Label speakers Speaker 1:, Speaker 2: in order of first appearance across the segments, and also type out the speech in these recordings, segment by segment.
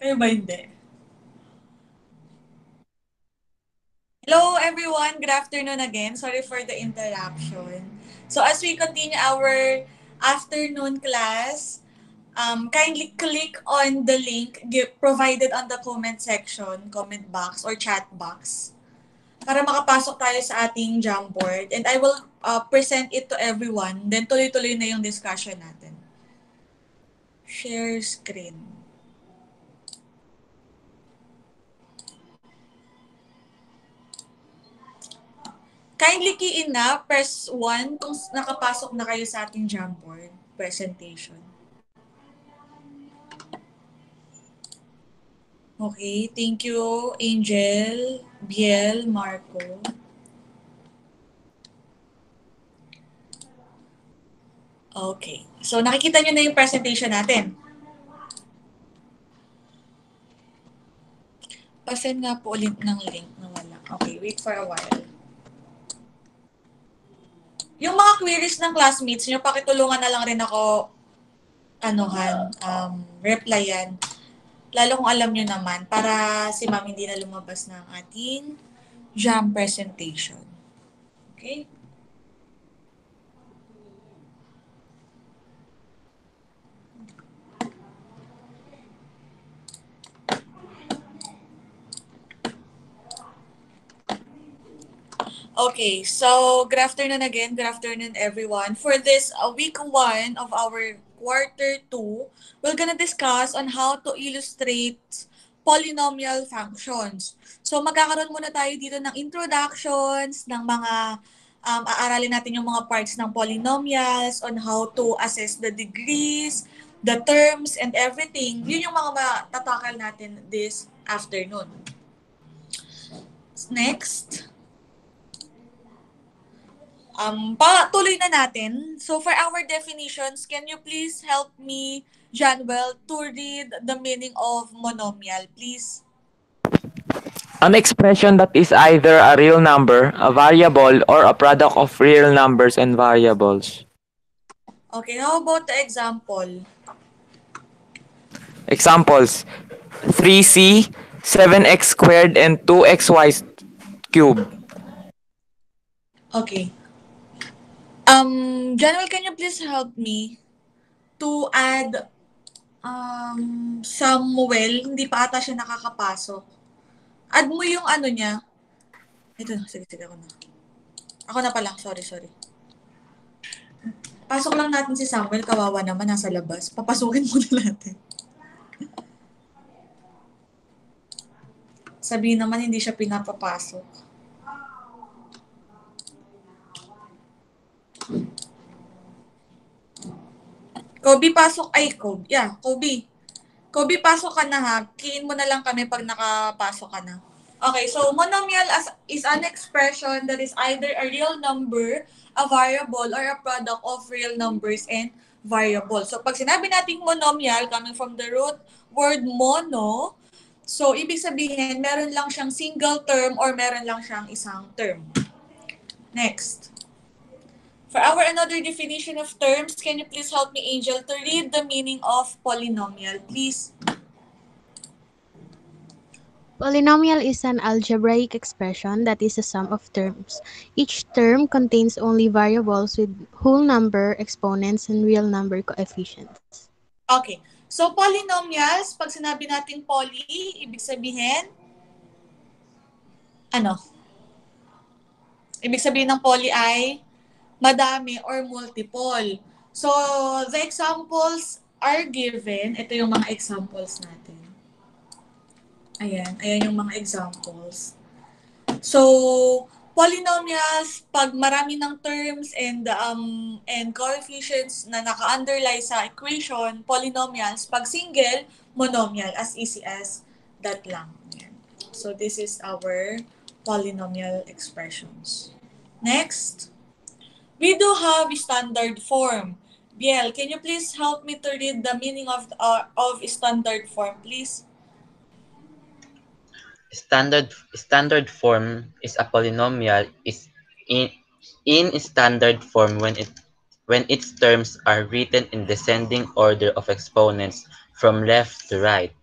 Speaker 1: Kayo ba hindi? Hello everyone, good afternoon again. Sorry for the interruption. So as we continue our afternoon class, kindly click on the link provided on the comment section, comment box or chat box para makapasok tayo sa ating Jamboard. And I will present it to everyone. Then tuloy-tuloy na yung discussion natin. Share screen. Kindly key in na, press 1 kung nakapasok na kayo sa ating Jamboard presentation. Okay, thank you, Angel, Biel, Marco. Okay, so nakikita nyo na yung presentation natin. Pa-send nga po ulit ng link na wala. Okay, wait for a while. Yung mga queries ng classmates nyo, pakitulungan na lang rin ako replyan. Lalo kung alam nyo naman, para si ma'am hindi na lumabas ng ating jam presentation. Okay? Okay, so good afternoon again. Good afternoon, everyone. For this week 1 of our quarter 2, we're gonna discuss on how to illustrate polynomial functions. So magkakaroon muna tayo dito ng introductions, ng mga aaralin natin yung mga parts ng polynomials, on how to assess the degrees, the terms, and everything. Yun yung mga matatakal natin this afternoon. Next. Patuloy na natin. So for our definitions, can you please help me, Janwell, to read the meaning of monomial, please?
Speaker 2: An expression that is either a real number, a variable, or a product of real numbers and variables.
Speaker 1: Okay, how about the example?
Speaker 2: Examples: 3c, 7x squared, and 2xy cubed.
Speaker 1: Okay. Janwell, can you please help me to add Samuel? Hindi pa ata siya nakakapasok. Add mo yung ano niya. Ito na, sige, ako na. Ako na pala, sorry. Pasok lang natin si Samuel, kawawa naman, nasa labas. Papasukin muna natin. Sabihin naman hindi siya pinapapasok. Kobe, pasok. Ay, Kobe. Yeah, Kobe. Kobe, pasok ka na ha. Kiin mo na lang kami pag nakapasok ka na. Okay, so monomial is an expression that is either a real number, a variable, or a product of real numbers and variables. So pag sinabi nating monomial, coming from the root word mono, so ibig sabihin meron lang siyang single term or meron lang siyang isang term. Next. For our another definition of terms, can you please help me, Angel, to read the meaning of polynomial, please?
Speaker 3: Polynomial is an algebraic expression that is a sum of terms. Each term contains only variables with whole number exponents and real number coefficients.
Speaker 1: Okay. So, polynomials, pag sinabi natin poly, ibig sabihin, ano? Ibig sabihin ng poly ay madami or multiple. So, the examples are given. Ito yung mga examples natin. Ayan yung mga examples. So, polynomials, pag marami ng terms and coefficients na naka-underlie sa equation, polynomials, pag single, monomial, as easy as that lang. Ayan. So, this is our polynomial expressions. Next. We do have standard form. Biel, can you please help me to read the meaning of standard form, please?
Speaker 4: Standard form is a polynomial is in standard form when its terms are written in descending order of exponents from left to right.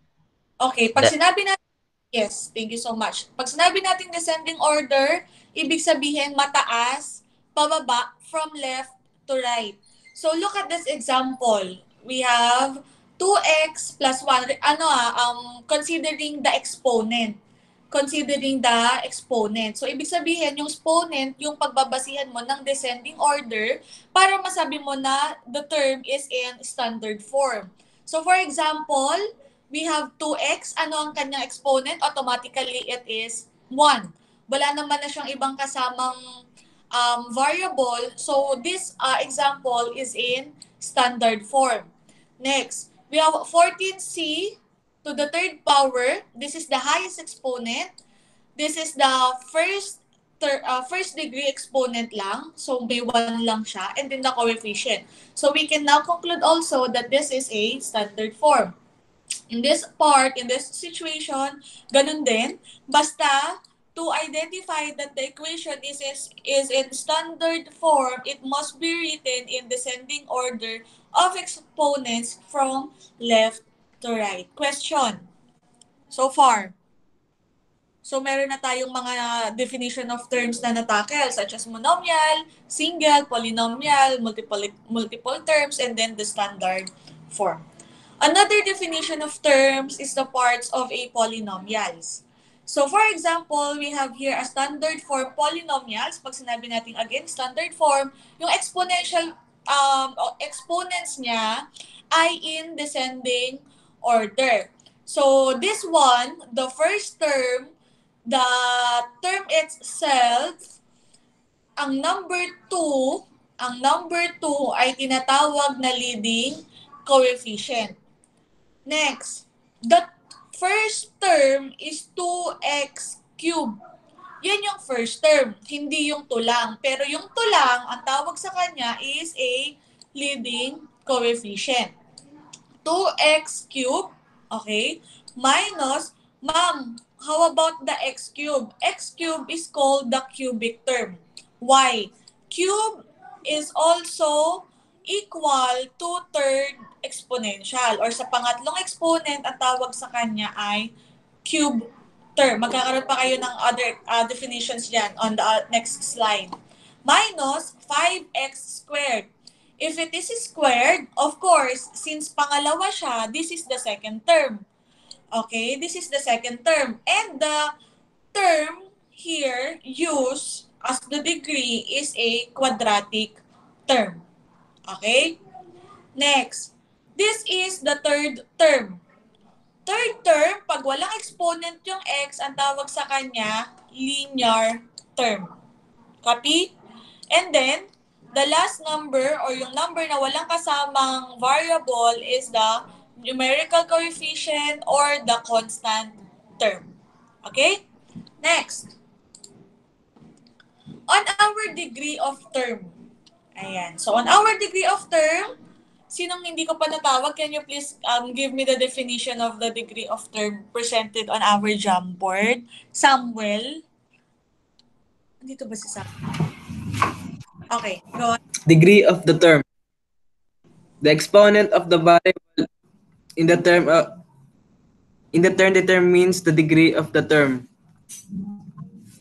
Speaker 1: Okay, pag
Speaker 4: The-
Speaker 1: sinabi natin, yes, thank you so much. Pag sinabi natin descending order, ibig sabihin mataas, pababa, from left to right. So look at this example. We have 2x plus 1, considering the exponent. Considering the exponent. So, ibig sabihin, yung exponent, yung pagbabasihan mo ng descending order para masabi mo na the term is in standard form. So, for example, we have 2x. Ano ang kanyang exponent? Automatically, it is 1. Wala naman na siyang ibang kasamang variable. So, this example is in standard form. Next, we have 14c to the third power. This is the highest exponent. This is the first degree exponent lang. So, may 1 lang siya. And then the coefficient. So, we can now conclude also that this is a standard form. In this part, in this situation, ganun din. Basta, to identify that the equation is in standard form, it must be written in descending order of exponents from left to right. Question. So far. So, meron na tayong mga definition of terms na natakel, such as monomial, single, polynomial, multiple terms, and then the standard form. Another definition of terms is the parts of a polynomials. So, for example, we have here a standard form polynomials. Pag sinabi natin again, standard form, yung exponential exponents niya ay in descending order. So, this one, the first term, the term itself, ang number 2 ay tinatawag na leading coefficient. Next, the first term is 2x cubed. Yan yung first term, hindi yung tulang. Pero yung tulang, ang tawag sa kanya is a leading coefficient. 2x cubed, okay, minus, ma'am, how about the x cubed? X cubed is called the cubic term. Why? Cube is also equal to third exponential or sa pangatlong exponent, ang tawag sa kanya ay cube term. Magkakaroon pa kayo ng other definitions dyan on the next slide. Minus 5x squared. If it is squared, of course, since pangalawa siya, this is the second term. Okay, this is the second term. And the term here used as the degree is a quadratic term. Okay? Next, this is the third term. Third term, pag walang exponent yung x, ang tawag sa kanya, linear term. Copy? And then, the last number or yung number na walang kasamang variable is the numerical coefficient or the constant term. Okay? Next. On our degree of term. Ayan. So, on our degree of term, sinong hindi ko pa natawag, can you please give me the definition of the degree of term presented on our Jamboard? Samuel? Dito ba si Samuel? Okay, go on.
Speaker 5: Degree of the term. The exponent of the variable in the term determines the degree of the term.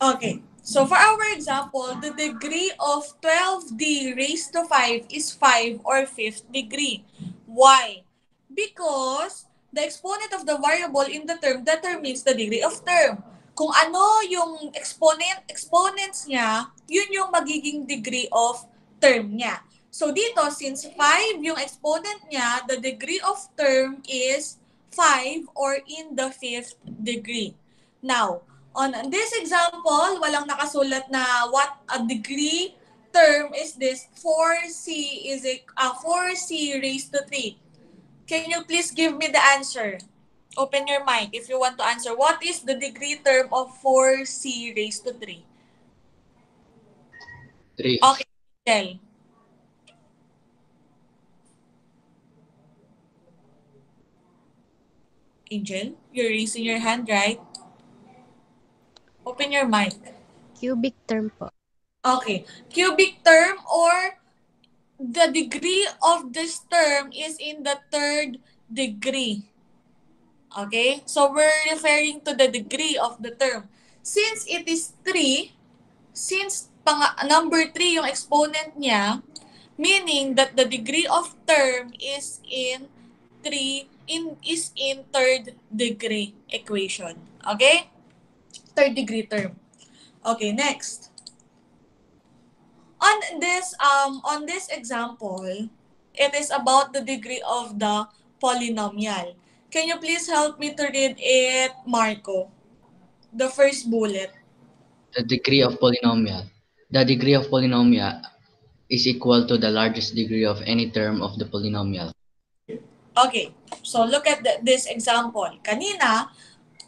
Speaker 1: Okay. So for our example, the degree of 12d raised to 5 is 5 or 5th degree. Why? Because the exponent of the variable in the term determines the degree of term. Kung ano yung exponents niya, yun yung magiging degree of term niya. So dito, since 5 yung exponent niya, the degree of term is 5 or in the 5th degree. Now, on this example, walang nakasulat na what a degree term is this. 4c is 4c raised to 3. Can you please give me the answer? Open your mic if you want to answer. What is the degree term of 4c raised to 3?
Speaker 5: 3.
Speaker 1: Okay, Angel. Angel, you're raising your hand, right? Open your mic.
Speaker 3: Cubic term po.
Speaker 1: Okay. Cubic term or the degree of this term is in the third degree. Okay? So we're referring to the degree of the term. Since it is 3, since number 3 yung exponent niya, meaning that the degree of term is in 3 is in third degree equation. Okay? Third degree term. Okay, next. On this example, it is about the degree of the polynomial. Can you please help me to read it, Marco? The first bullet.
Speaker 6: The degree of polynomial. The degree of polynomial is equal to the largest degree of any term of the polynomial.
Speaker 1: Okay, so look at this example. Kanina,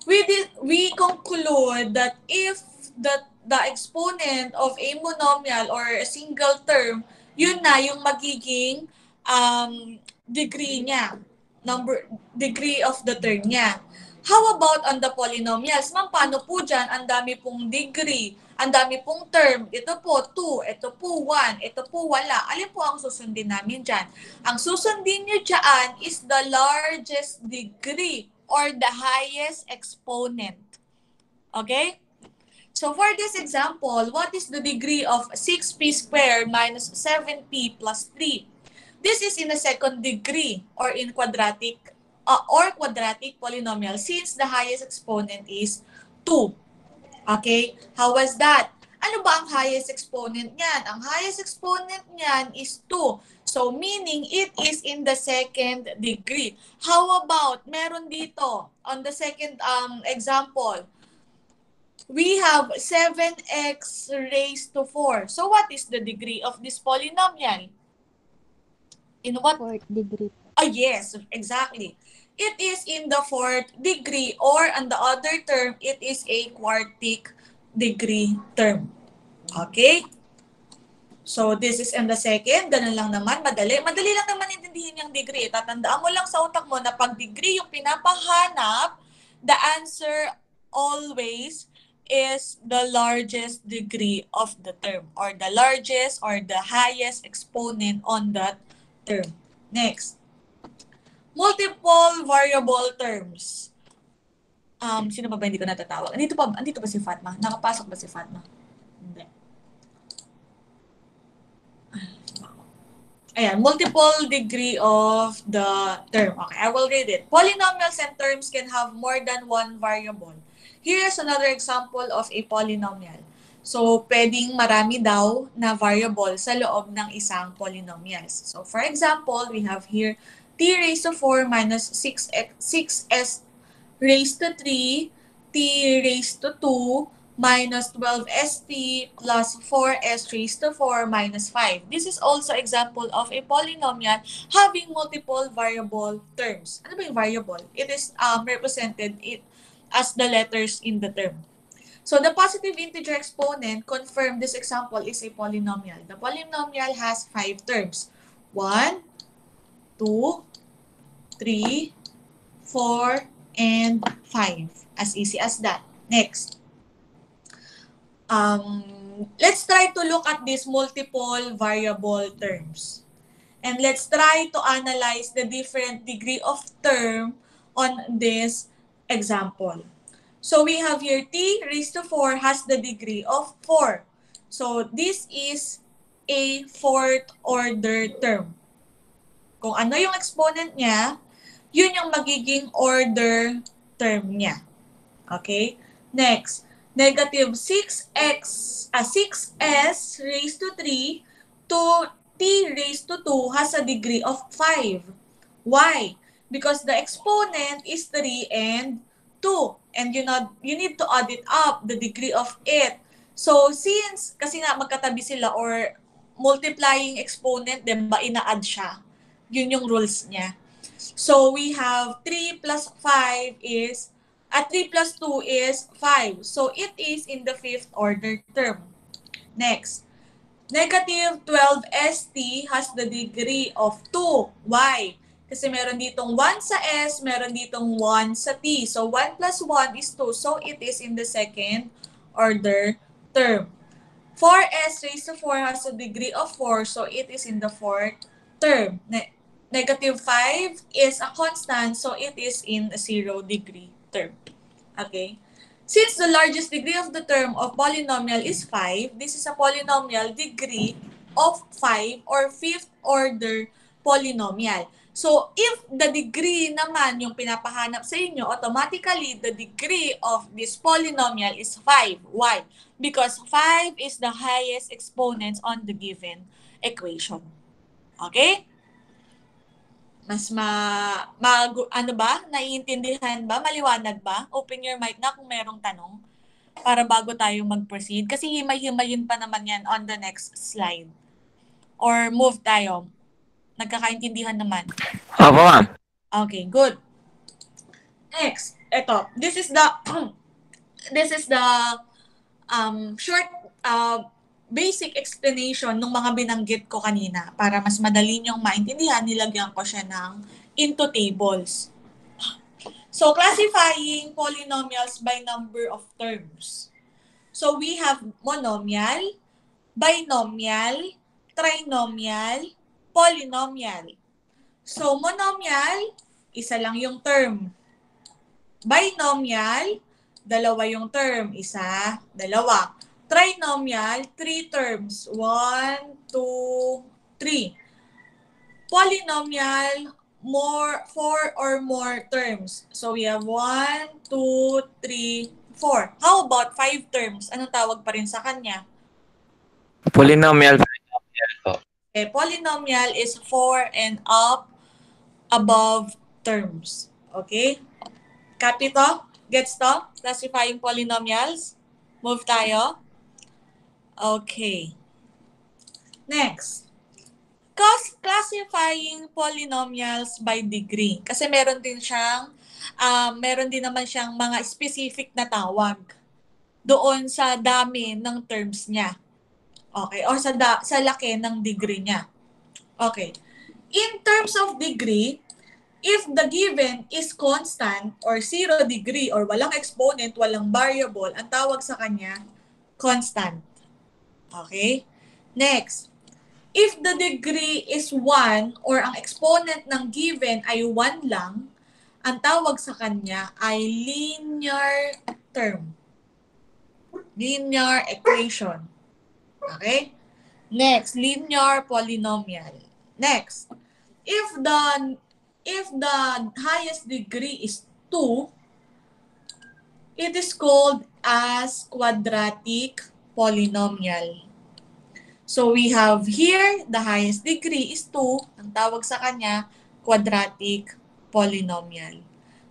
Speaker 1: we conclude that if the exponent of a monomial or a single term, yun na yung magiging degree niya, degree of the term niya. How about on the polynomials? Ma'am, paano po dyan? Ang dami pong degree, ang dami pong term. Ito po 2, ito po 1, ito po wala. Alin po ang susundin namin dyan? Ang susundin nyo dyan is the largest degree or the highest exponent. Okay? So for this example, what is the degree of 6p squared minus 7p plus 3? This is in a second degree or in quadratic polynomial since the highest exponent is 2. Okay? How was that? Ano ba ang highest exponent niyan? Ang highest exponent niyan is 2. So, meaning it is in the second degree. How about, meron dito, on the second example, we have 7x raised to 4. So, what is the degree of this polynomial? In what?
Speaker 3: Fourth degree.
Speaker 1: Yes, exactly. It is in the fourth degree or on the other term, it is a quartic degree term. Okay? So, this is in the second. Ganun lang naman. Madali. Madali lang naman intindihin yung degree. Tatandaan mo lang sa utak mo na pag degree yung pinapahanap, the answer always is the largest degree of the term or the largest or the highest exponent on that term. Next. Multiple variable terms. Sino ba hindi ko natatawag? Andito ba si Fatma? Nakapasok ba si Fatma? Hindi. Ayan, multiple degree of the term. Okay, I will read it. Polynomials and terms can have more than one variable. Here's another example of a polynomial. So, pwedeng marami daw na variable sa loob ng isang polynomials. So, for example, we have here t raised to 4 minus 6s raised to 3, t raised to 2, minus 12st plus 4s raised to 4 minus 5. This is also example of a polynomial having multiple variable terms. Ano ba yung variable? It is represented as the letters in the term. So the positive integer exponent confirmed this example is a polynomial. The polynomial has 5 terms. 1, 2, 3, 4, and 5. As easy as that. Next. Let's try to look at these multiple variable terms. And let's try to analyze the different degree of term on this example. So we have here t raised to 4 has the degree of 4. So this is a fourth order term. Kung ano yung exponent niya, yun yung magiging order term niya. Okay? Next. Negative 6s raised to 3 to t raised to 2 has a degree of 5. Why? Because the exponent is 3 and 2. And you need to add it up, the degree of it. So, since, kasi nga magkatabi sila or multiplying exponent, diba, ina-add siya. Yun yung rules niya. So, we have 3 plus 5 is 3 plus 2 is 5. So, it is in the fifth order term. Next. Negative 12st has the degree of 2. Why? Kasi meron ditong 1 sa s, meron ditong 1 sa t. So, 1 plus 1 is 2. So, it is in the second order term. 4s raised to 4 has a degree of 4. So, it is in the fourth term. Negative 5 is a constant, so it is in a 0-degree term. Okay? Since the largest degree of the term of polynomial is 5, this is a polynomial degree of 5 or fifth order polynomial. So, if the degree naman yung pinapahanap sa inyo, automatically, the degree of this polynomial is 5. Why? Because 5 is the highest exponents on the given equation. Okay? Mas ano ba? Naiintindihan ba? Maliwanag ba? Open your mic na kung merong tanong para bago tayo mag-proceed. Kasi himay-himayin pa naman yan on the next slide. Or move tayo. Nagkakaintindihan naman.
Speaker 2: Opo, ma'am.
Speaker 1: Okay, good. Next, ito. This is the short basic explanation ng mga binanggit ko kanina. Para mas madali niyong maintindihan, nilagyan ko siya ng into tables. So, classifying polynomials by number of terms. So, we have monomial, binomial, trinomial, polynomial. So, monomial, isa lang yung term. Binomial, dalawa yung term. Isa, dalawa. Trinomial, 3 terms. 1, 2, 3. Polynomial, 4 or more terms. So, we have 1, 2, 3, 4. How about 5 terms? Anong tawag pa rin sa kanya?
Speaker 2: Polynomial.
Speaker 1: Okay, polynomial is 4 and up above terms. Okay? Copy to? Gets to? Classifying polynomials? Move tayo? Okay. Next. Classifying polynomials by degree. Kasi meron din naman siyang mga specific na tawag doon sa dami ng terms niya. Okay, or sa laki ng degree niya. Okay. In terms of degree, if the given is constant or 0 degree or walang exponent, walang variable, ang tawag sa kanya, constant. Okay? Next, if the degree is 1 or ang exponent ng given ay 1 lang, ang tawag sa kanya ay linear term. Linear equation. Okay? Next, linear polynomial. Next, if the highest degree is 2, it is called as quadratic polynomial. So we have here, the highest degree is 2. Ang tawag sa kanya, quadratic polynomial.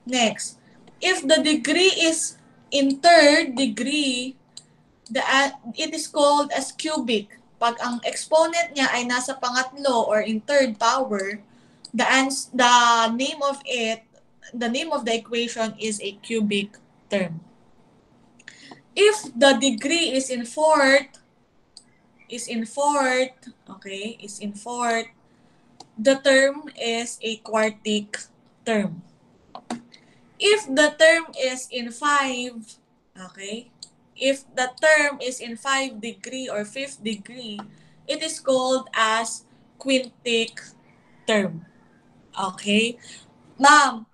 Speaker 1: Next, if the degree is in third degree, it is called as cubic. Pag ang exponent niya ay nasa pangatlo or in third power, the name of the equation is a cubic term. If the degree is in fourth, the term is a quartic term. If the term is in 5, if the term is in 5 degree or 5th degree, it is called as quintic term. Okay? Ma'am,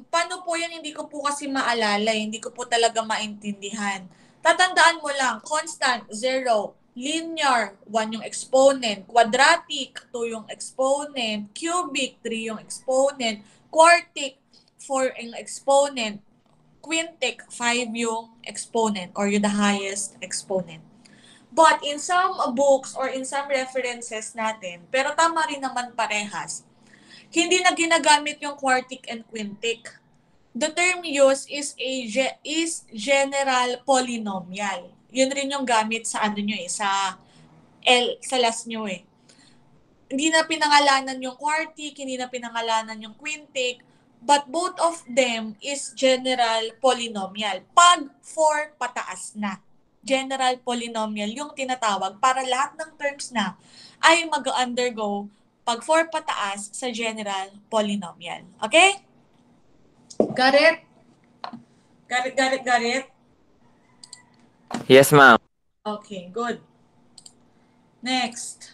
Speaker 1: paano po yan? Hindi ko po kasi maalala. Hindi ko po talaga maintindihan. Tatandaan mo lang, constant, 0. Linear, 1 yung exponent. Quadratic, 2 yung exponent. Cubic, 3 yung exponent. Quartic, 4 yung exponent. Quintic, 5 yung exponent or yung the highest exponent. But in some books or in some references natin, pero tama rin naman parehas, hindi na ginagamit yung quartic and quintic. The term used is general polynomial. Yun rin yung gamit sa sa last nyo eh. Hindi na pinangalanan yung quartic, hindi na pinangalanan yung quintic, but both of them is general polynomial. Pag 4 pataas na, general polynomial yung tinatawag para lahat ng terms na ay mag-undergo pag 4 pataas sa general polynomial. Okay? Got it? Got it?
Speaker 2: Yes, ma'am.
Speaker 1: Okay, good. Next.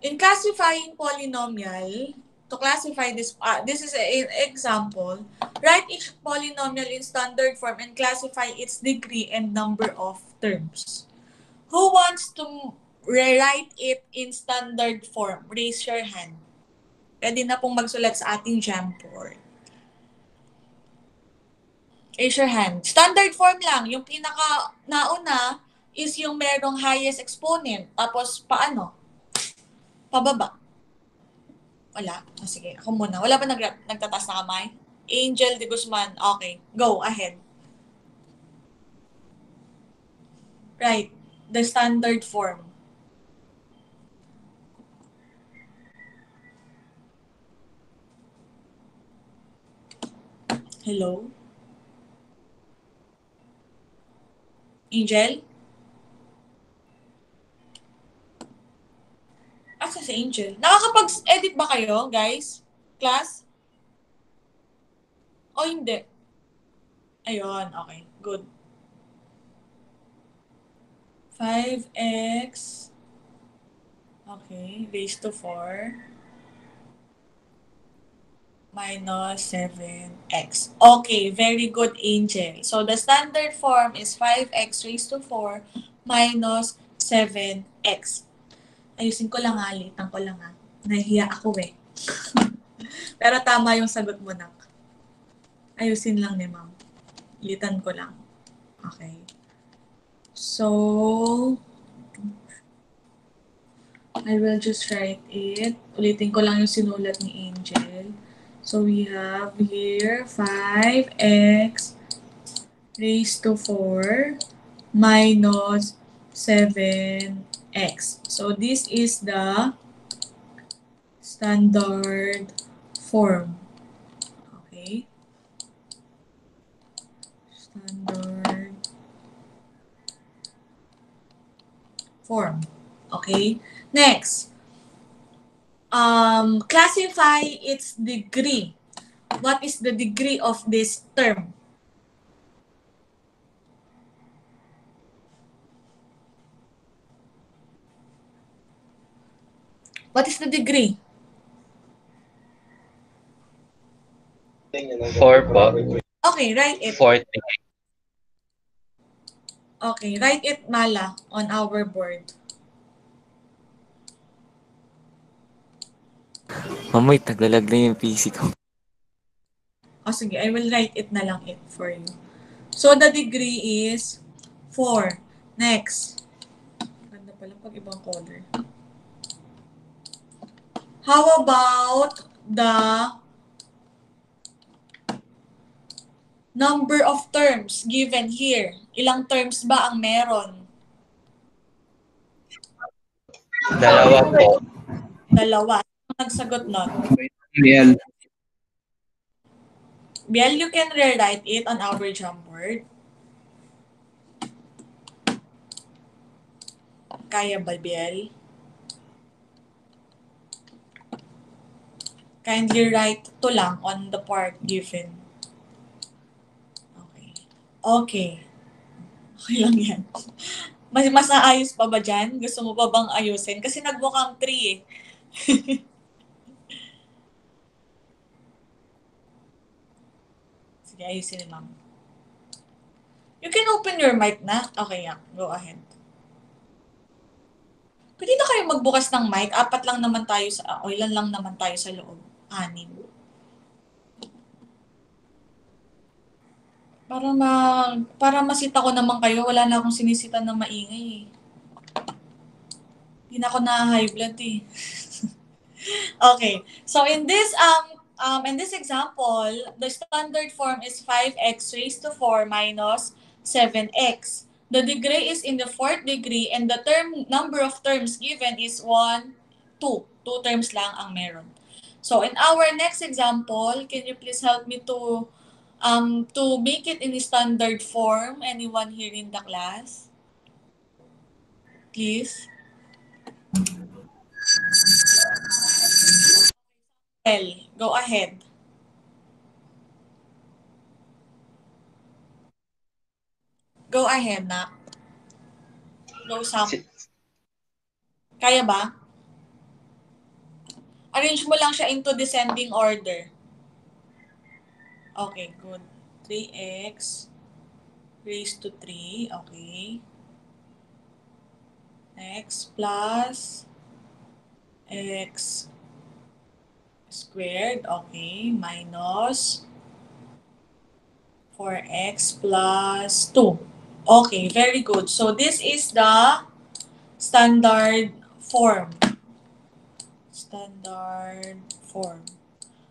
Speaker 1: In classifying polynomial, to classify this is an example, write each polynomial in standard form and classify its degree and number of terms. Who wants to rewrite it in standard form? Raise your hand. Pwede na pong magsulat sa ating Jamboard. Raise your hand. Standard form lang. Yung pinaka nauna is yung merong highest exponent. Tapos paano? Pababa. Wala. Sige, ako muna. Wala ba nagtatas na kamay? Angel de Guzman. Okay. Go ahead. Right. The standard form. Hello? Angel? Asa si Angel? Nakakapag-edit ba kayo, guys? Class? O hindi? Ayun, okay. Good. 5x, okay, raised to 4, minus 7x. Okay, very good, Angel. So, the standard form is 5x raised to 4 minus 7x. Ayusin ko lang ha, litan ko lang ha. Nahihiya ako eh. Pero tama yung sagot mo, Nak. Ayusin lang ni ma'am. Litan ko lang. Okay. So, I will just write it. Ulitin ko lang yung sinulat ni Angel. So, we have here 5x raised to 4 minus 7x. So, this is the standard form. Okay? Standard form. Okay? Next. Classify its degree. What is the degree of this term? What is the degree?
Speaker 4: 4 po.
Speaker 1: Okay, write it.
Speaker 4: 40.
Speaker 1: Okay, write it, Mala, on our board.
Speaker 2: Mamoy, tagalag na yung PC ko.
Speaker 1: O sige, I will write it na lang it for you. So, the degree is 4. Next. Ganda pala pag ibang color. How about the number of terms given here? Ilang terms ba ang meron?
Speaker 4: 2 po.
Speaker 1: 2. Ang nagsagot nun?
Speaker 5: Biel.
Speaker 1: Biel, you can rewrite it on our Jamboard. Kaya ba, Biel? Kindly write to lang on the part given. Okay. Okay. Okay lang yan. Mas naayos pa ba dyan? Gusto mo pa bang ayusin? Kasi nagmukhang 3 eh. Sige, ayusin ni ma'am. You can open your mic na. Okay, yeah. Go ahead. Pwede na kayo magbukas ng mic. 4 lang naman tayo o ilan lang naman tayo sa loob. 6. Para masita ko naman kayo, wala na akong sinisita na maingay eh. Hindi na ako na-high blood eh. Okay. So in this example, the standard form is 5x raised to 4 minus 7x. The degree is in the 4th degree and the number of terms given is 1, 2. 2 terms lang ang meron. So in our next example, can you please help me to make it in standard form? Anyone here in the class? Please. Well, go ahead. Go ahead, na. Go Sam. Kaya ba? Arrange mo lang siya into descending order. Okay, good. 3x raised to 3. Okay. X plus x squared. Okay. Minus 4x plus 2. Okay, very good. So this is the standard form. Standard form.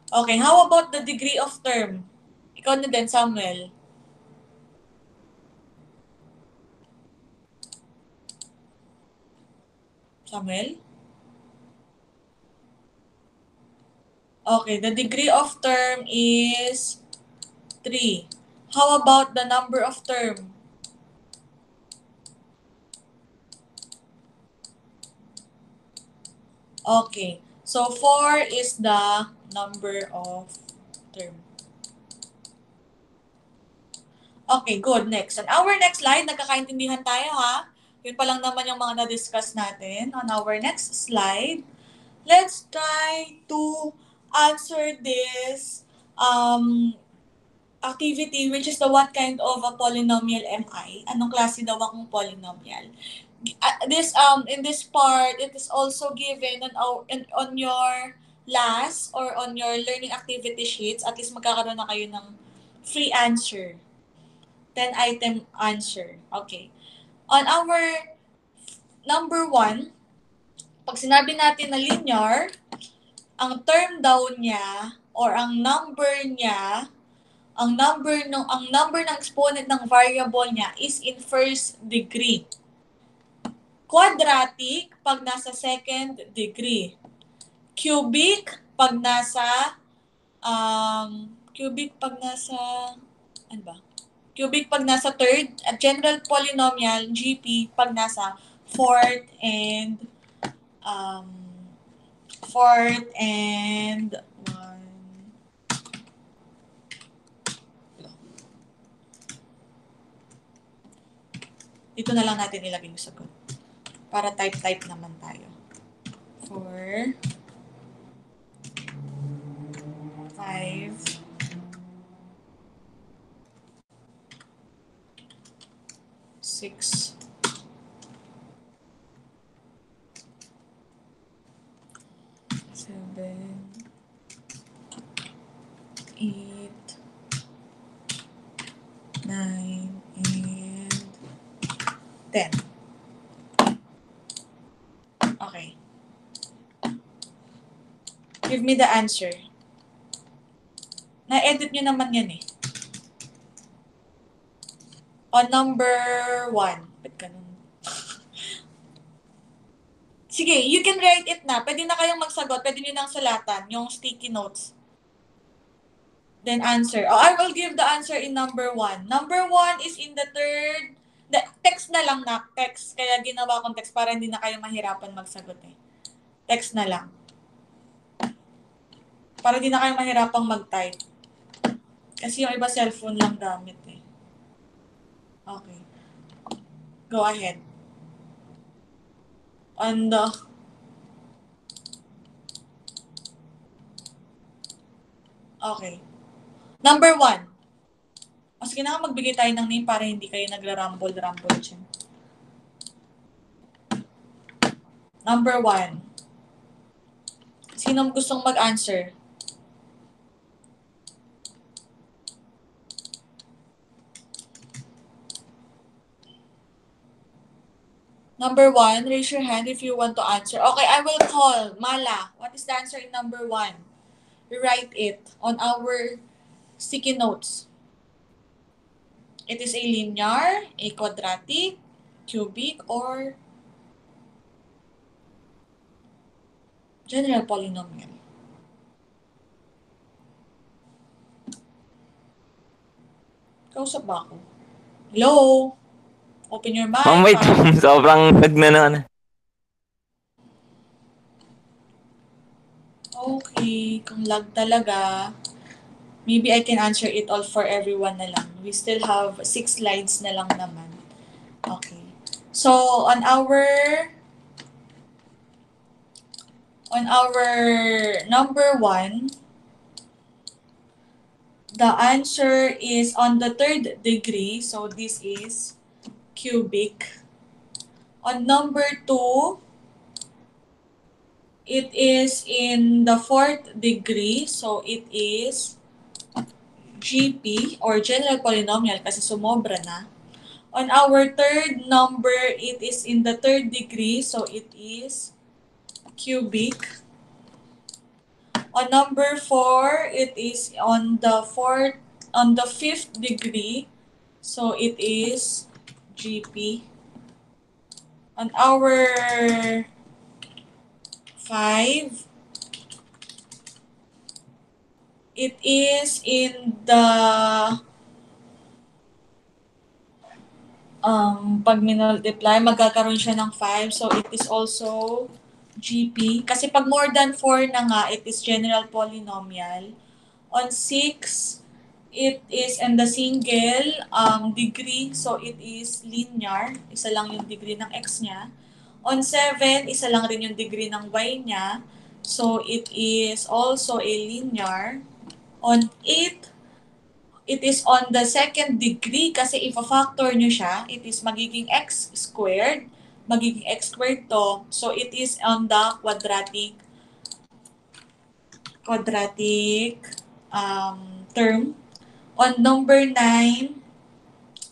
Speaker 1: Okay, how about the degree of term? Ikaw na din, Samuel. Samuel? Okay, the degree of term is 3. How about the number of term? Okay, so 4 is the number of term. Okay, good. Next. On our next slide, nagkakaintindihan tayo ha. Yun pa lang naman yung mga na-discuss natin. On our next slide, let's try to answer this activity, which is the what kind of a polynomial am I? Anong klase daw akong polynomial? In this part, it is also given on your last or on your learning activity sheets. At least magkakaroon na kayo ng free answer. 10-item answer. Okay. On our number 1, pag sinabi natin na linear, ang term daw niya or ang number niya, ang number ng exponent ng variable niya is in first degree. Quadratic pag nasa second degree. Cubic pag nasa ano ba? Cubic pag nasa third, at general polynomial, GP, pag nasa fourth and one. Dito na lang natin ilagay yung sagot. Para type naman tayo. 4, 5, 6, 7, 8, 9, and 10. Okay. Give me the answer. Na-edit nyo naman yan eh. On number 1. Ba't ganun? Sige, you can write it na. Pwede na kayong magsagot. Pwede nyo nang sulatan yung sticky notes. Then answer. Oh, I will give the answer in number 1. Number 1 is in the third. Text na lang na. Text. Kaya ginawa kong text para hindi na kayo mahirapan magsagot eh. Text na lang. Para hindi na kayo mahirapang mag-type. Kasi yung iba cellphone lang gamit eh. Okay. Go ahead. On the... Okay. Number 1. O sige na nga, magbigay tayo ng name para hindi kayo nagra-rumble dyan. Number 1. Sinong gustong mag-answer? Number 1, raise your hand if you want to answer. Okay, I will call. Mala, what is the answer in number 1? Write it on our sticky notes. It is a linear, a quadratic, cubic, or general polynomial. Kausap ba ako? Hello? Open your mic.
Speaker 2: Ma'am, wait. Sobrang nagnanaan.
Speaker 1: Okay, kung lag talaga, maybe I can answer it all for everyone na lang. We still have 6 slides na lang naman. Okay. So, on our On our number 1, the answer is on the 3rd degree. So this is cubic. On number 2, it is in the 4th degree. So it is GP or general polynomial kasi sumobra na. On our 3rd number, it is in the 3rd degree. So it is cubic. On number 4, it is on the 5th degree. So it is GP. On our 5, it is in the pag minultiply, magkakaroon siya ng 5. So it is also GP. Kasi pag more than 4 na nga, it is general polynomial. On 6, it is in the single degree. So it is linear. Isa lang yung degree ng x niya. On 7, isa lang rin yung degree ng y niya. So it is also a linear. On 8, it is on the 2nd degree kasi if a-factor nyo siya, it is magiging x squared. Magiging x squared to. So it is on the quadratic term. On number 9,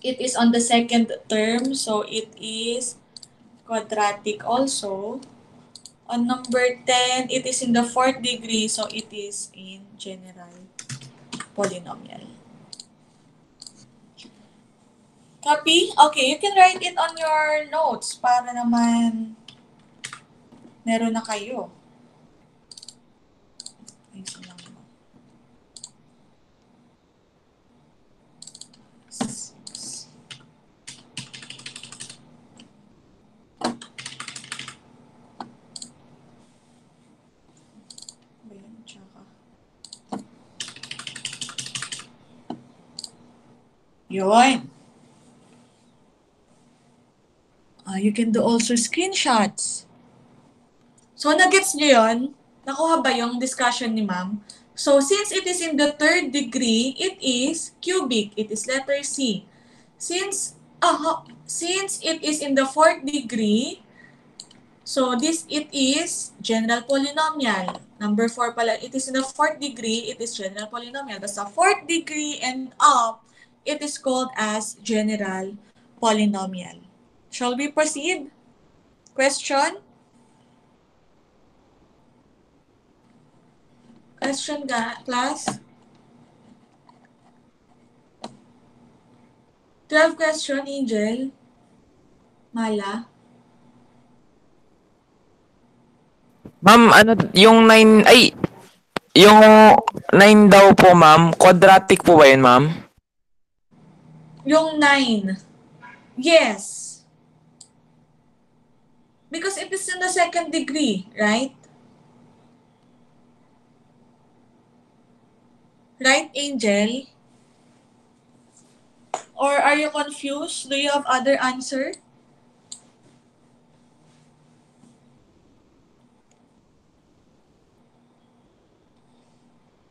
Speaker 1: it is on the 2nd term. So it is quadratic also. On number 10, it is in the 4th degree. So it is in general polynomial. Copy? Okay, you can write it on your notes para naman meron na kayo. Ayusin lang mo. 6. Ayan, tsaka. Yun. You can do also screenshots. So, nagets nyo yun? Nakuha ba yung discussion ni ma'am? So, since it is in the 3rd degree, it is cubic. It is letter C. Since it is in the 4th degree, so it is general polynomial. Number 4 pala, it is in the 4th degree, it is general polynomial. Basta 4th degree and up, it is called as general polynomial. Shall we proceed? Question? Question, class? 12 question, Angel? Mala?
Speaker 2: Ma'am, ano, yung 9, yung 9 daw po, ma'am, quadratic po ba yun, ma'am?
Speaker 1: Yung 9. Yes. Because it is in the 2nd degree, right? Right, Angel? Or are you confused? Do you have other answer?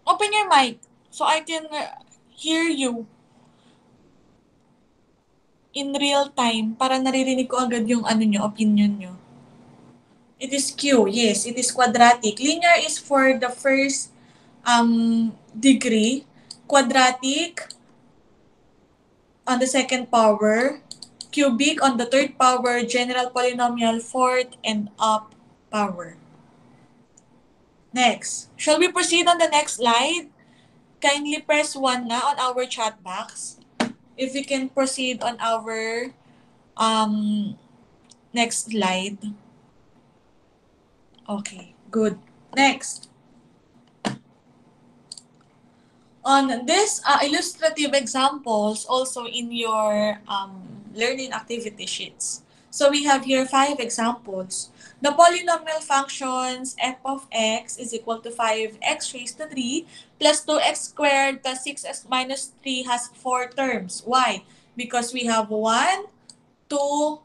Speaker 1: Open your mic so I can hear you in real time para naririnig ko agad yung opinion nyo. It is Q. Yes, it is quadratic. Linear is for the first degree. Quadratic on the 2nd power. Cubic on the 3rd power. General polynomial 4th and up power. Next. Shall we proceed on the next slide? Kindly press 1 na on our chat box. If we can proceed on our next slide. Okay, good. Next. On this illustrative examples, also in your learning activity sheets. So we have here 5 examples. The polynomial functions f of x is equal to 5x raised to 3 plus 2x squared plus 6x minus 3 has 4 terms. Why? Because we have 1, 2,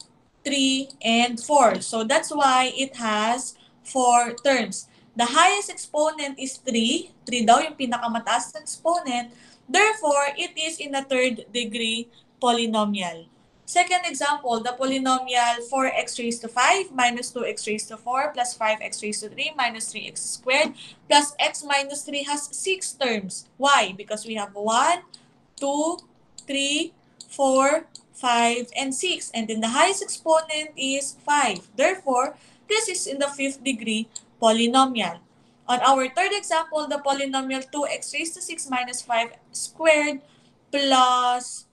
Speaker 1: 3, and 4. So that's why it has 4 terms. The highest exponent is 3. 3 daw yung pinakamataas na exponent. Therefore, it is in a third degree polynomial. Second example, the polynomial 4x raised to 5 minus 2x raised to 4 plus 5x raised to 3 minus 3x squared plus x minus 3 has 6 terms. Why? Because we have 1, 2, 3, 4, 5, and 6. And then the highest exponent is 5. Therefore, this is in the fifth degree polynomial. On our third example, the polynomial 2x raised to 6 minus 5 squared plus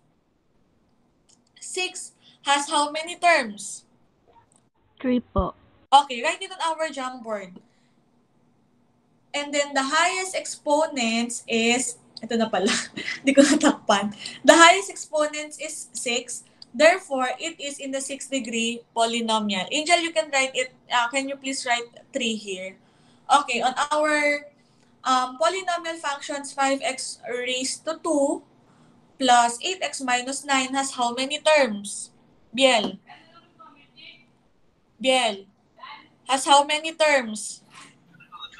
Speaker 1: 6 has how many terms?
Speaker 3: 3 po.
Speaker 1: Okay, write it on our Jamboard. And then the highest exponents is, ito na pala, hindi ko natakpan. The highest exponents is 6. Therefore, it is in the 6th degree polynomial. Angel, you can write it, can you please write 3 here? Okay, on our polynomial functions, 5x raised to 2 plus 8x minus 9 has how many terms? Biel. Biel. Has how many terms?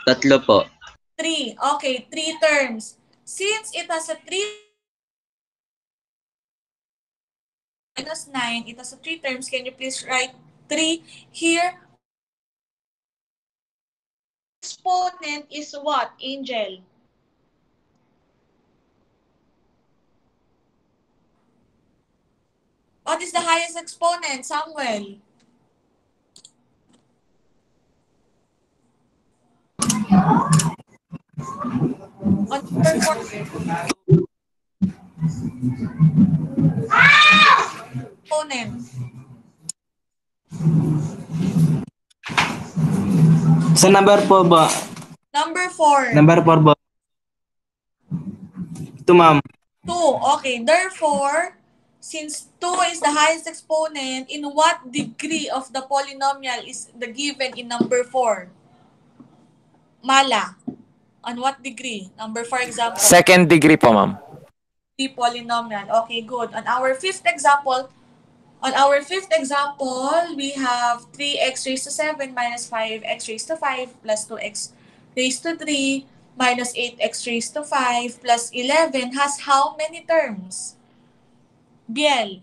Speaker 4: 3 po.
Speaker 1: 3. Okay, 3 terms. Since it has a 3 minus 9, it has a 3 terms. Can you please write 3 here? Exponent is what, Angel? What is the highest exponent, Samuel? On number 4. Exponent.
Speaker 5: Sa number po ba?
Speaker 1: Number 4.
Speaker 5: Number 4 ba? Ito, ma'am.
Speaker 1: 2. Okay, therefore, since 2 is the highest exponent, in what degree of the polynomial is the given in number 4? Mala. On what degree? Number 4 example.
Speaker 2: Second degree po, ma'am.
Speaker 1: The polynomial. Okay, good. On our fifth example, we have 3x raised to 7 minus 5x raised to 5 plus 2x raised to 3 minus 8x raised to 5 plus 11 has how many terms? Biel.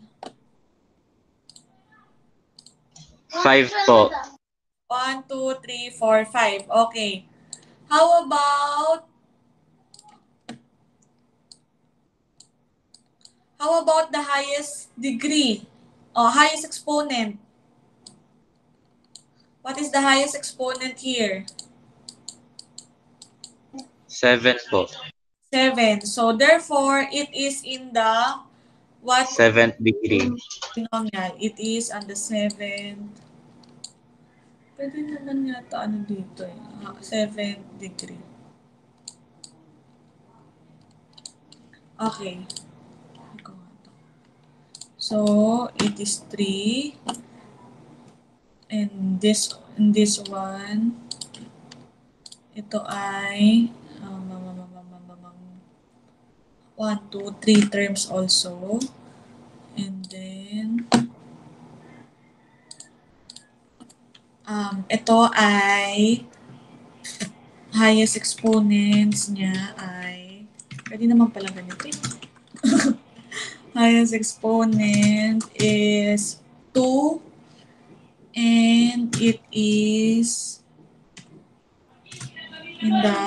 Speaker 4: 5 po.
Speaker 1: 1, 2, 3, 4, 5. Okay. How about the highest degree? Highest exponent. What is the highest exponent here?
Speaker 4: 7 po.
Speaker 1: 7. So therefore, it is in the what
Speaker 4: 7th degree.
Speaker 1: polynomial? It is on the 7th. Pwede naman yata ano dito eh. 7th degree. Okay. So, it is 3. And this one, ito ay 1, 2, 3 terms also. And then, ito ay highest exponents niya ay, pwede naman pala ganito. Highest exponent is 2 and it is in the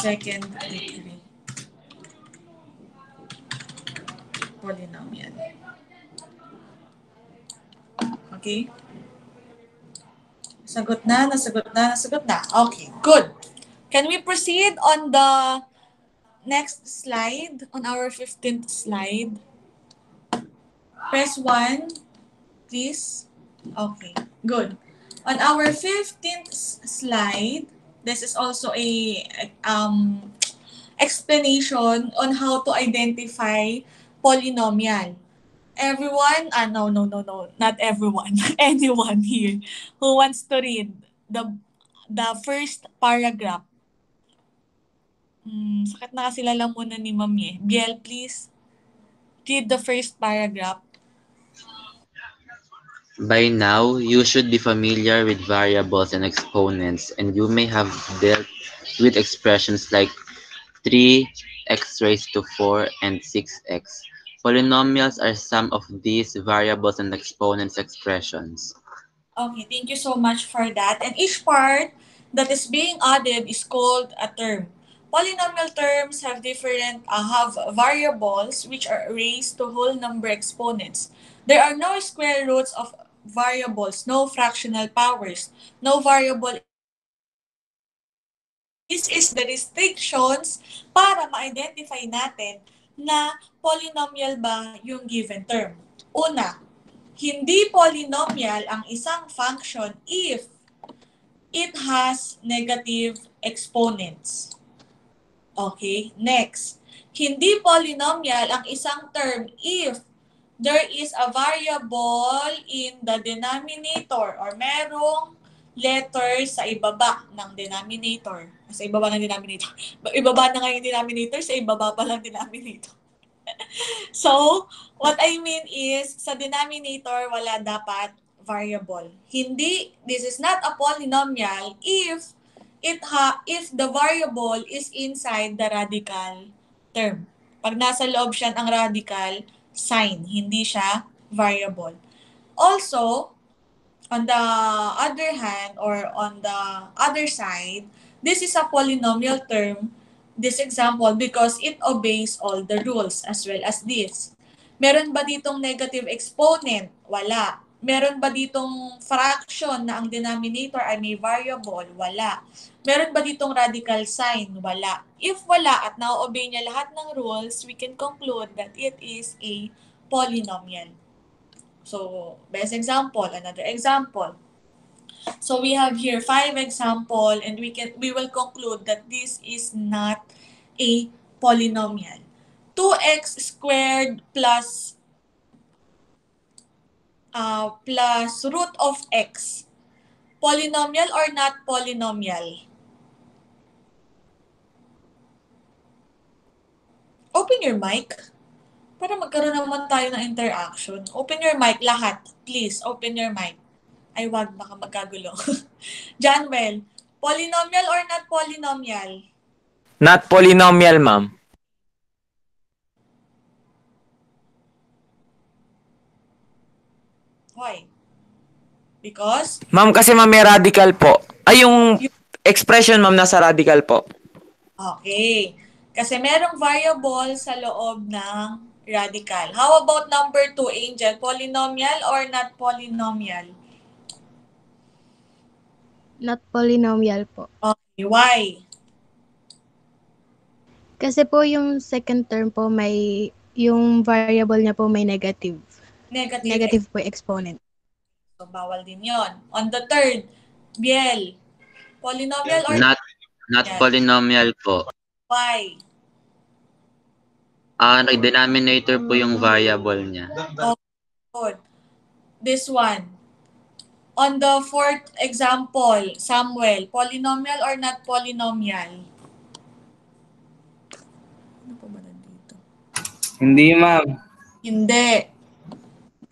Speaker 1: second degree polynomial. Okay? Nasagot na. Okay, good. Can we proceed on the next slide, on our 15th slide? Press 1, please. Okay, good. On our 15th slide, this is also a explanation on how to identify polynomial. Everyone, no, not everyone. Anyone here who wants to read the first paragraph. Sakit na kasi lalamunan ni Mami eh. Biel, please read the first paragraph.
Speaker 4: By now, you should be familiar with variables and exponents, and you may have dealt with expressions like 3x raised to 4 and 6x. Polynomials are some of these variables and exponents expressions.
Speaker 1: Okay, thank you so much for that. And each part that is being added is called a term. Polynomial terms have variables which are raised to whole number exponents. There are no square roots of variables, no fractional powers, no variable independent variables. This is the restrictions para ma-identify natin na polynomial ba yung given term. Una, hindi polynomial ang isang function if it has negative exponents. Okay, next. Hindi polynomial ang isang term if there is a variable in the denominator or merong letters sa ibaba ng denominator. Sa ibaba ng denominator. Ibaba na nga yung denominator, sa ibaba pa lang denominator. So, what I mean is, sa denominator, wala dapat variable. Hindi, this is not a polynomial if if the variable is inside the radical term. Pag nasa loob siya ang radical sign, hindi siya variable. Also, on the other hand or on the other side, this is a polynomial term, this example, because it obeys all the rules as well as this. Meron ba ditong negative exponent? Wala. Meron ba ditong fraction na ang denominator ay may variable? Wala. Meron ba ditong radical sign? Wala. If wala at na-obey niya lahat ng rules, we can conclude that it is a polynomial. So, best example, another example. So we have here 5 example and we will conclude that this is not a polynomial. 2x squared plus root of x. Polynomial or not polynomial? Open your mic. Para magkaroon naman tayo ng interaction. Open your mic, lahat. Please, open your mic. Ay, wag, baka magkagulo. Janwell, polynomial or not polynomial?
Speaker 2: Not polynomial, ma'am.
Speaker 1: Why? Because?
Speaker 2: Ma'am, kasi ma'am may radical po. Ay, yung expression, ma'am, nasa radical po.
Speaker 1: Okay. Kasi merong variable sa loob ng radical. How about number 2, Angel? Polynomial or not polynomial?
Speaker 3: Not polynomial po.
Speaker 1: Okay, why?
Speaker 3: Kasi po yung second term po yung variable niya po may negative. Negative po exponent.
Speaker 1: So, bawal din yon. On the third, Biel, polynomial or
Speaker 4: Not
Speaker 1: Yeah.
Speaker 4: polynomial po.
Speaker 1: why?
Speaker 4: Denominator po yung variable niya.
Speaker 1: Good. This one. On the fourth example, Samuel, polynomial or not polynomial? Ano pa ba nandito?
Speaker 5: Hindi, ma'am.
Speaker 1: Hindi.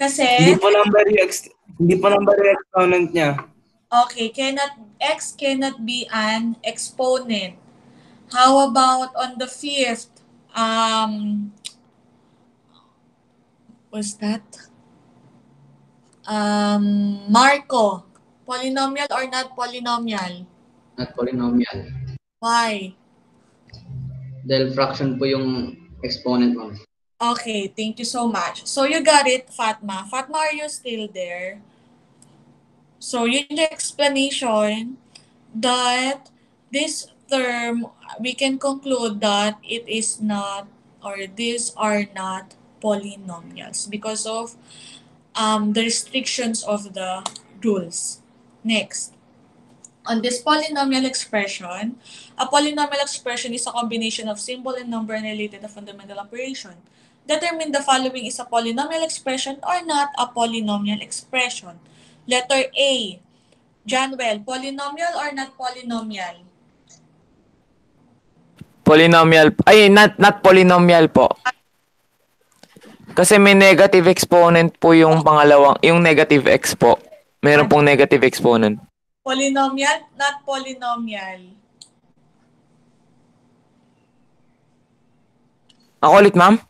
Speaker 1: Kasi,
Speaker 5: Hindi po number yung exponent niya.
Speaker 1: okay, x cannot be an exponent. How about on the fifth? What's that? Marco, polynomial or not polynomial?
Speaker 6: Not polynomial.
Speaker 1: Why?
Speaker 6: Dahil fraction po yung exponent, ma'am.
Speaker 1: Okay, thank you so much. So you got it, Fatma. Fatma, are you still there? So yun yung explanation that this term, we can conclude that it is not or these are not polynomials because of the restrictions of the rules. Next. On this polynomial expression, a polynomial expression is a combination of symbol and number and related to fundamental operation. Determine the following is a polynomial expression or not a polynomial expression. Letter A. Janwell, polynomial or not polynomial?
Speaker 2: Polynomial. Ay, not polynomial po. Kasi may negative exponent po yung pangalawang, yung negative x po. Meron pong negative exponent.
Speaker 1: Polynomial, not polynomial.
Speaker 2: Ako ulit, ma'am?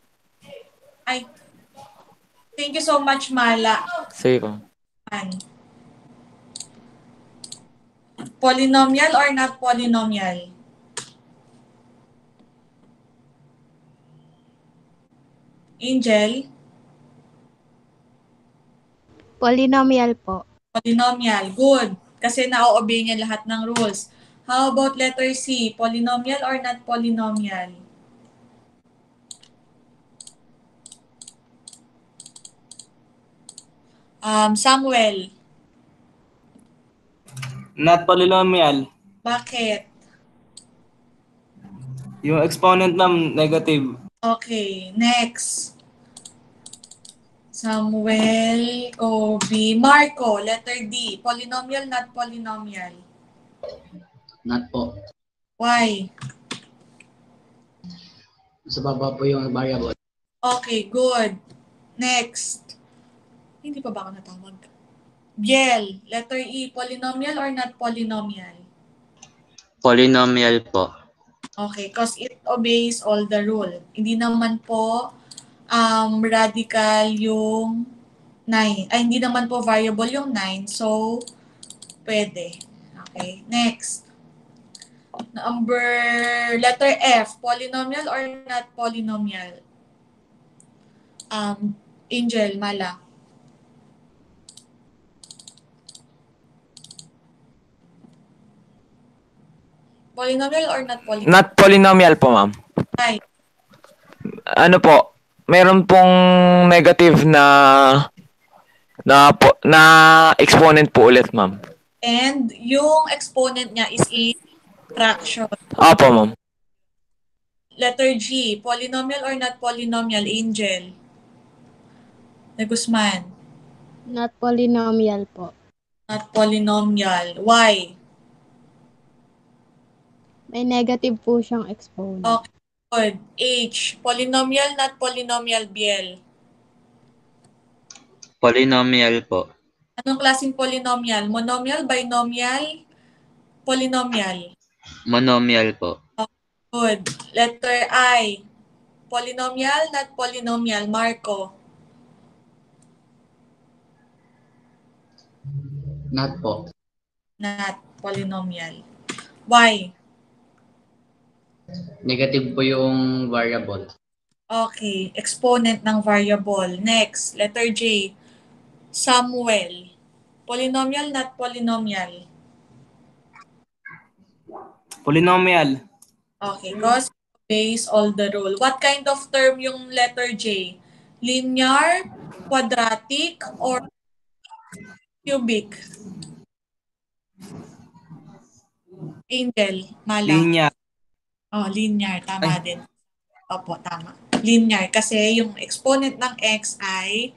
Speaker 1: Ay, thank you so much, Mala.
Speaker 2: Sige po.
Speaker 1: Polynomial or not polynomial? Angel?
Speaker 3: Polynomial po.
Speaker 1: Polynomial. Good. Kasi na-obey niya lahat ng rules. How about letter C? Polynomial or not polynomial? Samuel.
Speaker 5: Not polynomial.
Speaker 1: Bakit?
Speaker 5: Yung exponent, ma'am, negative.
Speaker 1: Okay. Next. Samuel, Kobe, Marco. Letter D. Polynomial, not polynomial.
Speaker 6: Not po.
Speaker 1: Why?
Speaker 6: Sa baba po yung variable.
Speaker 1: Okay, good. Next. Hindi pa ba ako natawag? Biel. Letter E. Polynomial or not polynomial?
Speaker 4: Polynomial po.
Speaker 1: Okay, because it obeys all the rule. Hindi naman po radical yung 9. Ay, hindi naman po variable yung 9. So, pwede. Okay, next. Letter F. Polynomial or not polynomial? Angel, Mala. Polynomial or not polynomial?
Speaker 2: Not polynomial po, ma'am.
Speaker 1: Right.
Speaker 2: Ano po, meron pong negative na exponent po ulit, ma'am.
Speaker 1: And yung exponent niya is a fraction.
Speaker 2: Opo, ma'am.
Speaker 1: Letter G. Polynomial or not polynomial? Angel. De Guzman.
Speaker 3: Not polynomial po.
Speaker 1: Not polynomial. Why?
Speaker 3: May negative po siyang exponent.
Speaker 1: Okay, good. H. Polynomial, not polynomial, Biel.
Speaker 4: Polynomial po.
Speaker 1: Anong klaseng polynomial? Monomial, binomial, polynomial.
Speaker 4: Monomial po.
Speaker 1: Good. Letter I. Polynomial, not polynomial, Marco.
Speaker 6: Not po.
Speaker 1: Not polynomial. Why?
Speaker 6: Negative po yung variable.
Speaker 1: Okay, exponent ng variable. Next, letter J. Samuel. Polynomial, not polynomial.
Speaker 5: Polynomial.
Speaker 1: Okay, because obeys all the rule. What kind of term yung letter J? Linear, quadratic, or cubic? Angel, Mala.
Speaker 5: Linear.
Speaker 1: Oh, linear. Tama din. Opo, tama. Linear. Kasi yung exponent ng x ay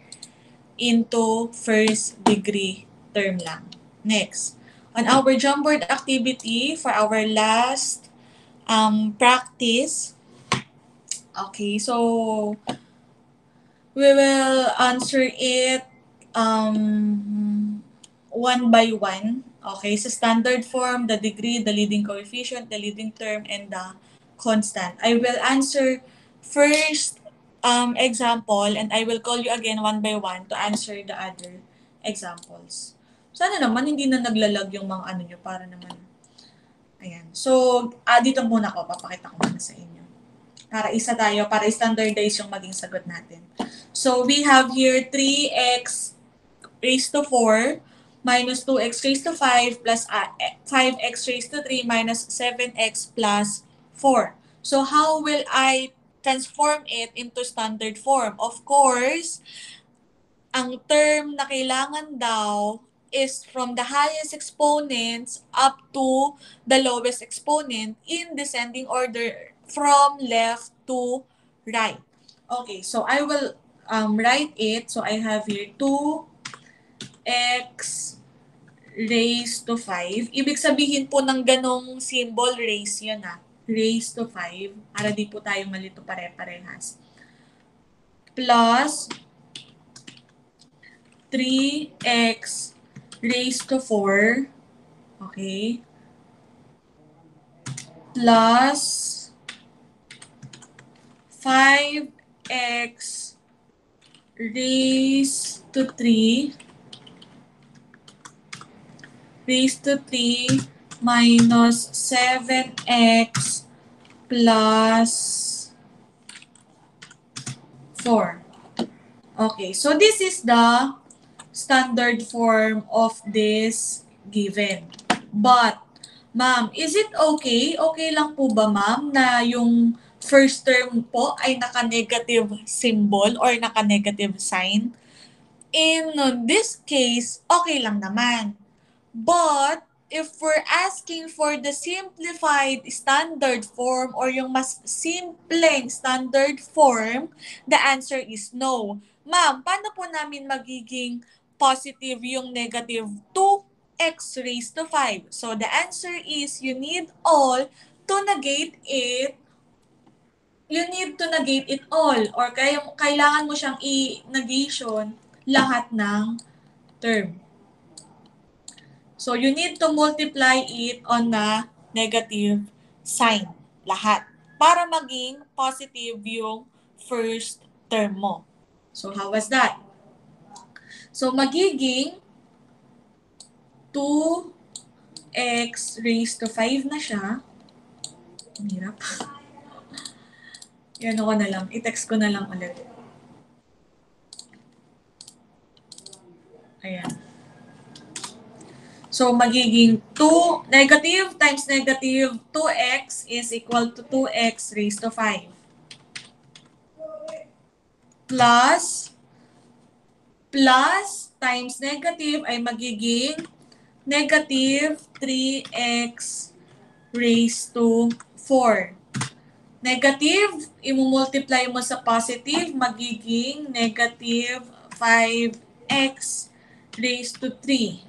Speaker 1: into first degree term lang. Next. On our Jamboard activity for our last practice. Okay, so we will answer it one by one. Okay, so standard form, the degree, the leading coefficient, the leading term, and the constant. I will answer first example and I will call you again one by one to answer the other examples. Sana naman hindi na naglalag yung mga ano nyo para naman. Ayan. So, dito muna ko, papakita ko muna sa inyo. Para isa tayo, para standardize yung maging sagot natin. So, we have here 3x raised to 4 minus 2x raised to 5 plus 5x raised to 3 minus 7x plus 4. So, how will I transform it into standard form? Of course, ang term na kailangan daw is from the highest exponents up to the lowest exponent in descending order from left to right. Okay, so I will write it. So I have here 2x raised to 5. Ibig sabihin po ng ganong symbol, raise yun raised to 5. Para di po tayo malito pare-parehas. plus 3x raised to 4, okay, plus 5x raised to 3 minus 7x plus 4. Okay, so this is the standard form of this given. But, ma'am, is it okay? Okay lang po ba, ma'am, na yung first term po ay naka-negative symbol or naka-negative sign? In this case, okay lang naman. But, if we're asking for the simplified standard form or yung mas simpleng standard form, the answer is no. Ma'am, paano po namin magiging positive yung negative 2x raised to 5? So, the answer is you need all to negate it. You need to negate it all or kailangan mo siyang i-negation lahat ng term. So, you need to multiply it on the negative sign, lahat, para maging positive yung first term mo. So, how was that? So, magiging 2x raised to 5 na siya. Ang hirap. Yan ako na lang. I-text ko na lang ulit. Ayan. So, magiging 2, negative times negative 2x is equal to 2x raised to 5. Plus times negative ay magiging negative 3x raised to 4. Negative, imumultiply mo sa positive, magiging negative 5x raised to 3.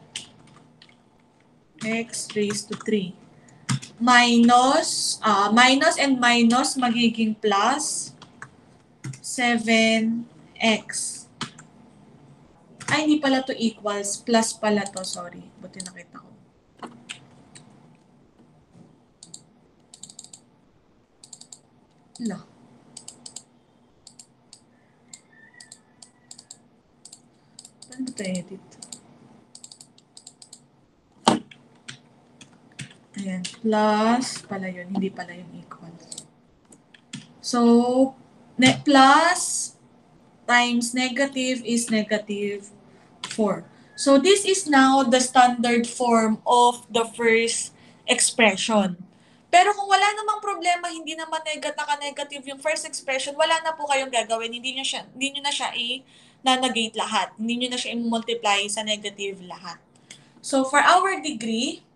Speaker 1: X raised to 3. Minus and minus magiging plus 7x. Ay, hindi pala to equals. Plus pala to. Sorry. Buti nakita ko. Wala. Paano ito edit? Ayan. Plus pala yun. Hindi pala yung equals. So, plus times negative is negative 4. So, this is now the standard form of the first expression. Pero kung wala namang problema, hindi naman naka-negative yung first expression, wala na po kayong gagawin. Hindi nyo na siya i-negate lahat. Hindi nyo na siya i-multiply sa negative lahat. So, for our degree,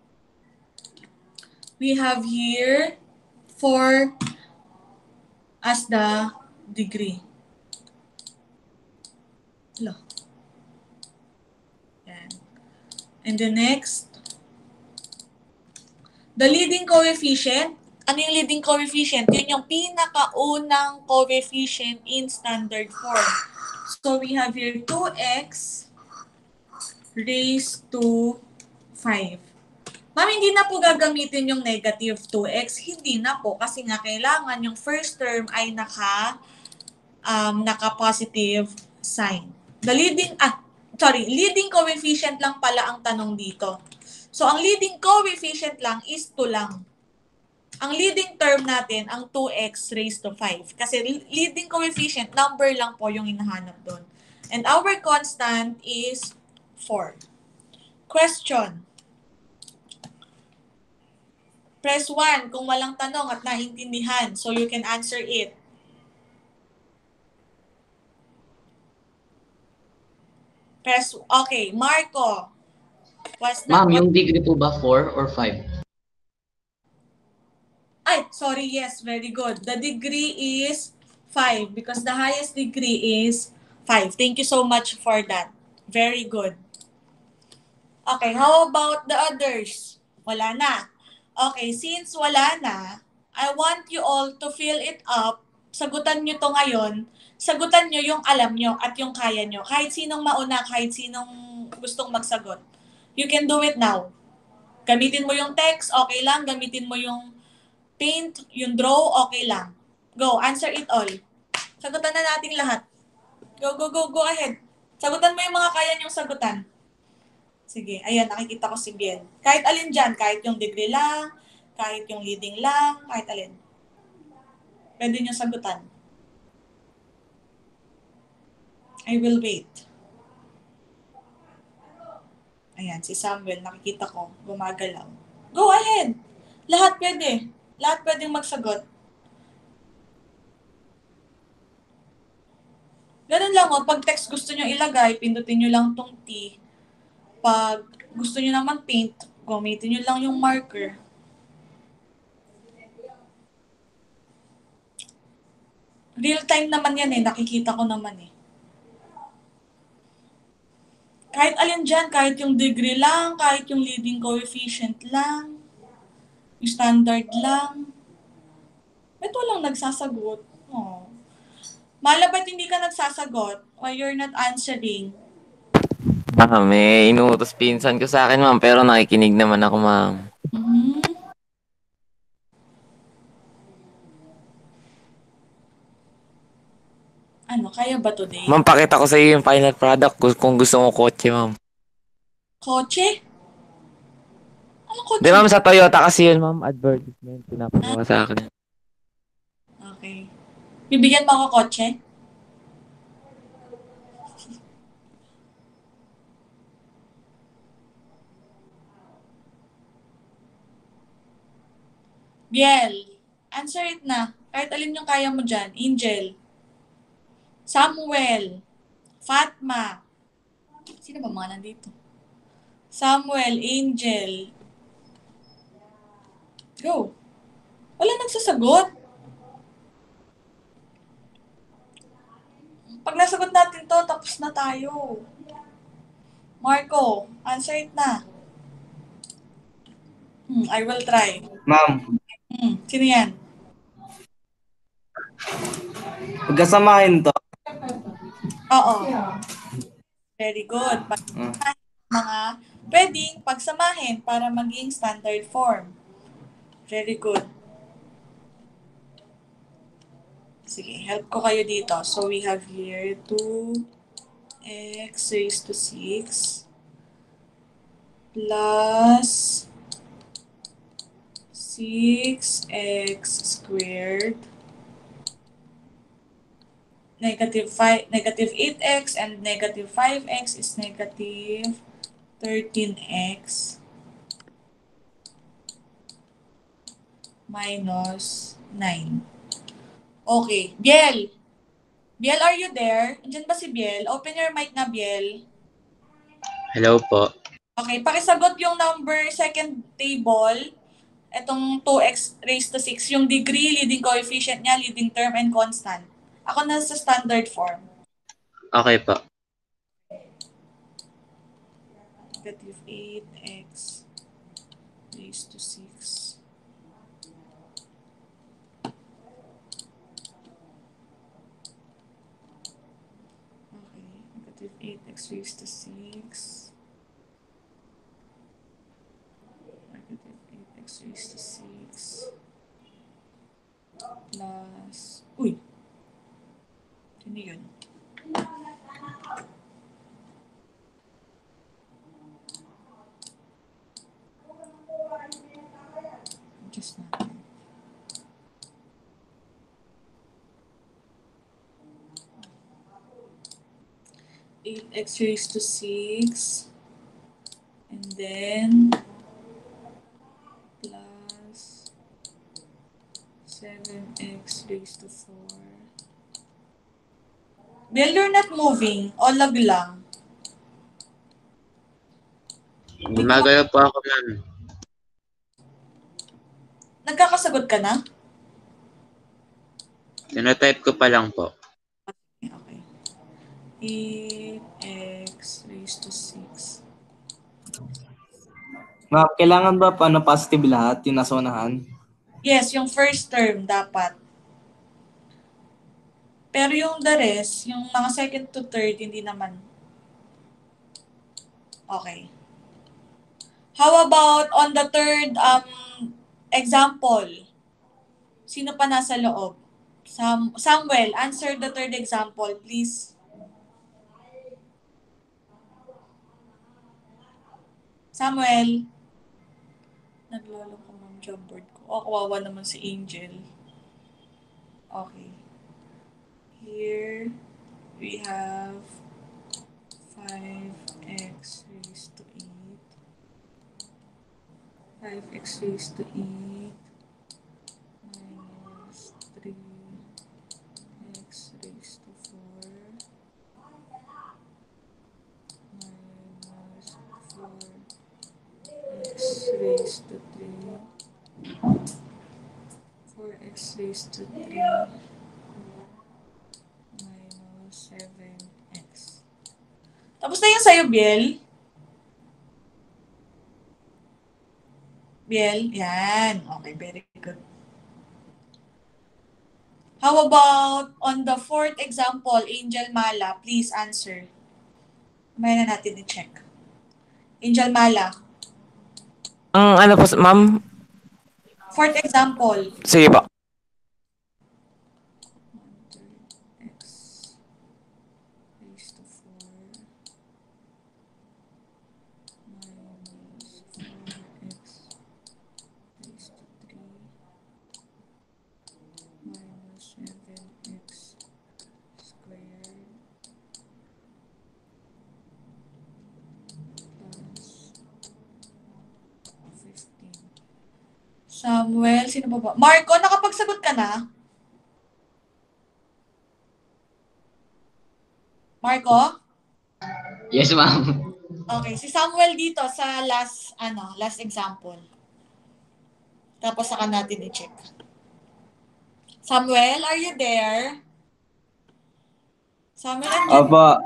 Speaker 1: we have here 4 as the degree. Hello. Yan. And the next, the leading coefficient. Ano yung leading coefficient? Yun yung pinakaunang coefficient in standard form. So, we have here 2x raised to 5. Ma'am, hindi na po gagamitin yung negative 2x. Hindi na po kasi nga kailangan yung first term ay naka-positive sign. The leading coefficient lang pala ang tanong dito. So, ang leading coefficient lang is 2 lang. Ang leading term natin, ang 2x raised to 5. Kasi leading coefficient, number lang po yung hinahanap doon. And our constant is 4. Question. Press 1 kung walang tanong at naintindihan. So, you can answer it. Okay, Marco. What's that?
Speaker 6: Ma'am, yung degree po ba 4 or 5?
Speaker 1: Ay, sorry, yes, very good. The degree is 5 because the highest degree is 5. Thank you so much for that. Very good. Okay, how about the others? Wala na. Okay, since wala na, I want you all to fill it up sagutan nyo to ngayon, sagutan nyo yung alam nyo at yung kaya nyo. Kahit sinong mauna, kahit sinong gustong magsagot. You can do it now. Gamitin mo yung text, okay lang. Gamitin mo yung paint, yung draw, okay lang. Go, answer it all. Sagutan na natin lahat. Go, go, go, go ahead. Sagutan mo yung mga kaya nyong sagutan. Sige, ayan, nakikita ko si Biel. Kahit alin dyan, kahit yung degree lang, kahit yung leading lang, kahit alin. Pwede nyo sagutan. I will wait. Ayan, si Samuel, nakikita ko, gumagalaw. Go ahead! Lahat pwede. Lahat pwedeng magsagot. Ganun lang, pag text gusto nyo ilagay, pindutin nyo lang tong T. Pag gusto nyo naman paint, gamitin nyo lang yung marker. Real time naman yan nakikita ko naman Kahit alin dyan, kahit yung degree lang, kahit yung leading coefficient lang, yung standard lang. Ba't walang nagsasagot? Oh. Mala, ba't hindi ka nagsasagot? Why you're not answering?
Speaker 2: Ma'am, inuutos pinsan ko sa akin, ma'am, pero nakikinig naman ako, ma'am.
Speaker 1: Hmm. Ano, kaya ba today?
Speaker 2: Ma'am, pakita ko sa iyo yung final product kung gusto mo kotse, ma'am.
Speaker 1: Kotse? Anong kotse?
Speaker 2: Di, ma'am, sa Toyota kasi yun, ma'am. Advertisement, pinapagawa sa akin.
Speaker 1: Okay. Bibigyan mo ako kotse? Biel, answer it na. Kahit alin yung kaya mo dyan. Angel. Samuel. Fatma. Sino ba mga nandito? Samuel, Angel. Go. Wala nagsasagot. Pag nasagot natin to, tapos na tayo. Marco, answer it na. I will try.
Speaker 5: Ma'am,
Speaker 1: Sino yan?
Speaker 5: pagkasamahin to.
Speaker 1: Oo. Very good. Mga pwedeng pagsamahin para maging standard form. Very good. Sige, help ko kayo dito. So, we have here 2x raised to 6 plus 6x squared negative 8x and negative 5x is negative 13x minus 9. Okay. Biel. Biel, are you there? Andiyan ba si Biel? Open your mic na, Biel.
Speaker 4: Hello po.
Speaker 1: Okay. Pakisagot yung number second table. Itong 2x raised to 6. Yung degree, leading coefficient niya, leading term, and constant. Ako na sa standard form.
Speaker 4: Okay po.
Speaker 1: Negative 8x raised to 6. Okay, negative 8x raised to 6. Negative 8x raised to 6. Plus, uy! Sino yun? Just natin. Eight x raised to 6 and then plus 7x raised to 4. Bill, you're not moving. O lag lang.
Speaker 4: Gumagalaw po ako, ma'am.
Speaker 1: Nagkakasagot ka na?
Speaker 4: Tinatype ko pa lang po.
Speaker 1: Okay. 8x raised to 6.
Speaker 5: Ma'am, kailangan ba positive lahat yung nasa unahan?
Speaker 1: Yes, yung first term dapat. Pero yung the rest, yung mga second to third, hindi naman. Okay. How about on the third example? Sino pa nasa loob? Samuel, answer the third example, please. Samuel. Naglolo ko ng Jamboard ko. Oh, kawawa naman si Angel. Okay. Here, we have 5x raised to 8. 5x raised to 8 minus 3x raised to 4 minus 4x raised to 3 4x raised to 3 minus 7x. Tapos na yung sa'yo, Biel? Biel? Yan. Okay, very good. How about on the fourth example, Angel Mala, please answer. May na natin i-check. Angel Mala.
Speaker 2: Ang ano po, ma'am?
Speaker 1: Fourth example.
Speaker 2: Sige po.
Speaker 1: X raised to 4 minus 4x raised to 3 minus 7x squared plus 15. Samuel, sino ba ba? Marco, nakapagsagot ka na? Marco?
Speaker 6: Yes, ma'am.
Speaker 1: Okay, si Samuel dito sa last example. Tapos saka natin i-check. Samuel, are you there? Samuel, andyan.
Speaker 5: Opo.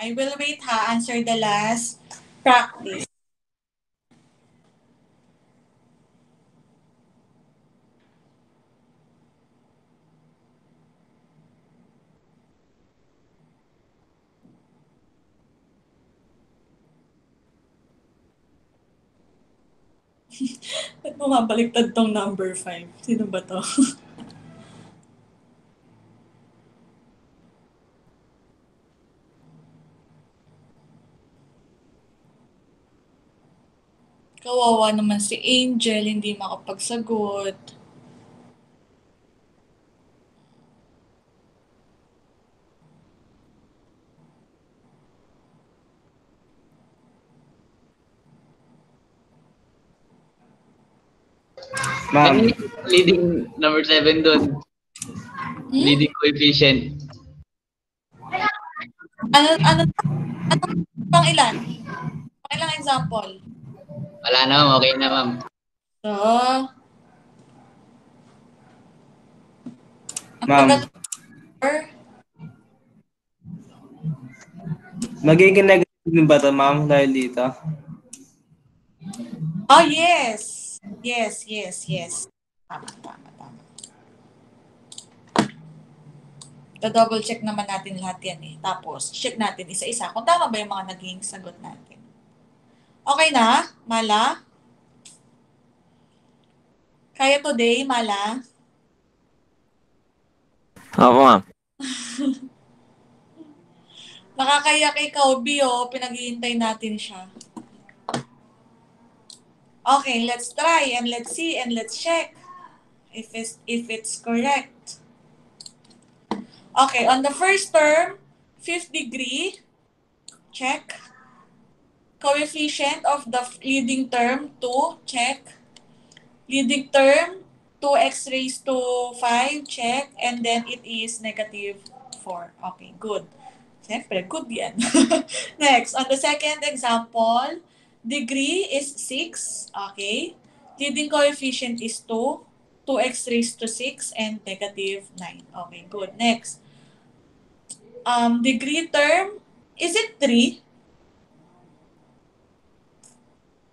Speaker 1: I will wait ha. Answer the last practice. Ba't bumabaliktad tong number 5? Sino ba to? Kawawa naman si Angel, hindi makapagsagot.
Speaker 5: Ma'am.
Speaker 6: Ano yung leading number 7 doon? Leading coefficient.
Speaker 1: Ano pang ilan? Pang ilang example?
Speaker 6: Wala na, ma'am. Okay na, ma'am.
Speaker 1: So,
Speaker 5: Ma'am. Magiging negative din ba ito, ma'am, dahil dito?
Speaker 1: Oh, yes. Yes. Tama. Double check naman natin lahat yan eh. Tapos, check natin isa-isa kung tama ba yung mga naging sagot natin. Okay na, Mala? Kaya today, Mala?
Speaker 2: Opo, ma'am.
Speaker 1: Nakakaya kay Kaubi, oh. Pinag-iintay natin siya. Okay, let's try and let's see and let's check if it's correct. Okay, on the first term, 5th degree, check. Coefficient of the leading term, 2, check. Leading term, 2x raised to 5, check. And then it is negative 4. Okay, good. Siyempre, good yan. Next, on the second example, degree is 6. Okay. Leading coefficient is 2. 2x raised to 6 and negative 9. Okay, good. Next. Degree term, is it 3?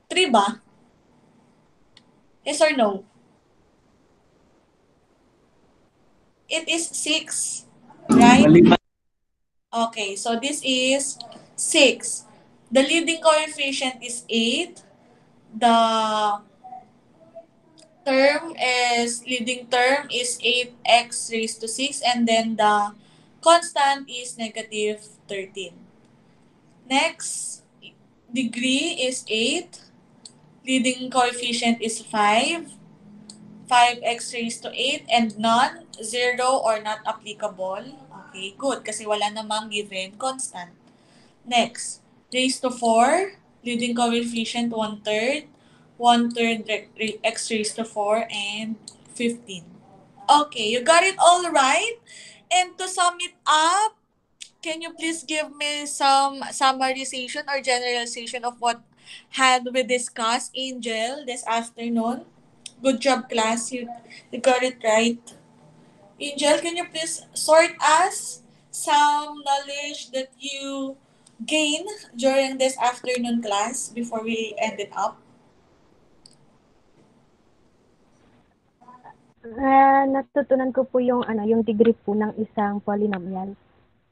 Speaker 1: 3 ba? Yes or no? It is 6.
Speaker 5: Lima.
Speaker 1: Okay, so this is 6. The leading coefficient is 8. The leading term is 8x raised to 6, and then the constant is negative 13. Next, degree is 8. Leading coefficient is 5. 5x raised to 8, and none, 0 or not applicable. Okay, good, kasi wala namang given constant. Next, raised to 4, leading coefficient 1/3, 1/3 x raised to 4, and 15. Okay, you got it all right? And to sum it up, can you please give me some summarization or generalization of what had we discussed, Angel, this afternoon? Good job, class. You got it right. Angel, can you please sort us some knowledge that you gain during this afternoon class before we end it up?
Speaker 3: Natutunan ko po yung degree po ng isang polynomial.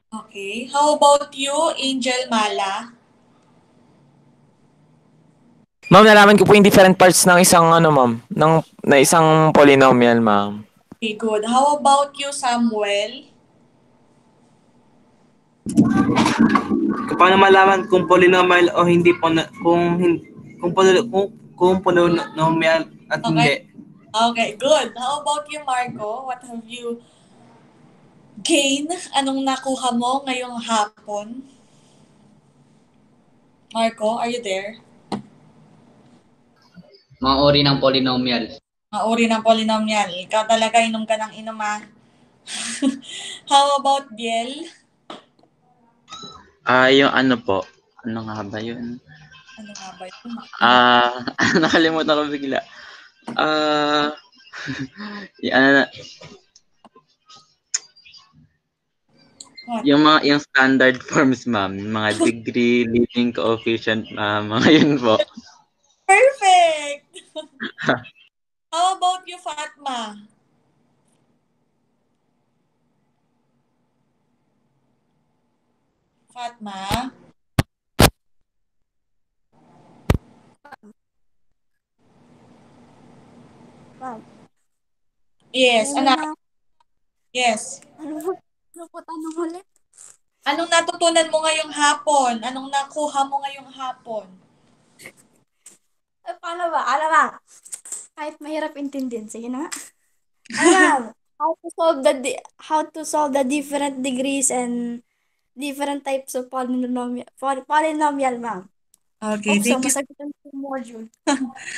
Speaker 1: Okay. How about you, Angel Mala?
Speaker 2: Ma'am, nalaman ko po yung different parts ng isang ma'am, na isang polynomial, ma'am.
Speaker 1: Okay, good. How about you, Samuel?
Speaker 5: Paano malaman kung polynomial o hindi po kung polynomial at hindi?
Speaker 1: Okay, good. How about you, Marco? What have you gained? Anong nakuha mo ngayong hapon? Marco, are you there?
Speaker 6: Mga uri ng polynomial.
Speaker 1: Mga uri ng polynomial. Ikaw talaga inom ka ng inom, ah. How about Biel?
Speaker 4: Yung ano po, ano nga ba yun?
Speaker 1: Ano nga ba yun?
Speaker 4: Nakalimutan ko bigla. Ano na,
Speaker 1: What?
Speaker 4: yung standard forms, ma'am, mga degree, leading coefficient, mga yun po.
Speaker 1: Perfect! How about you, Fatma? Fatma?
Speaker 7: Ma'am.
Speaker 1: Yes, anak. Yes.
Speaker 7: Ano po tanong ulit?
Speaker 1: Anong natutunan mo ngayong hapon? Anong nakuha mo ngayong hapon?
Speaker 7: Paano ba? Alam ba? Kahit mahirap intindihin. Sige na nga. Alam, how to solve the different degrees and different types of polynomial, ma'am.
Speaker 1: Okay,
Speaker 7: So,
Speaker 1: thank you.
Speaker 7: masagutan ko yung module.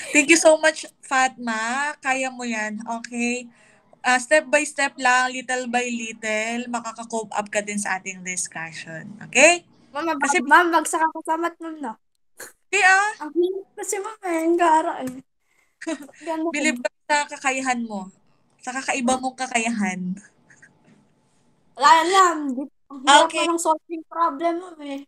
Speaker 1: Thank you so much, Fatma. Kaya mo yan, okay? Step by step lang, little by little, makaka-cope up ka din sa ating discussion. Okay? Kasi-
Speaker 7: Ma'am, bagsak ako sa mat nun, no?
Speaker 1: Okay,
Speaker 7: Ang hirap kasi, ma'am, ang gara, eh. Ganda
Speaker 1: believe ka sa kakayahan mo. Sa kakaiba mong kakayahan.
Speaker 7: Wala yan, ma'am. Ang hirap
Speaker 1: Okay.
Speaker 7: pa ng solving problem, ma'am, eh.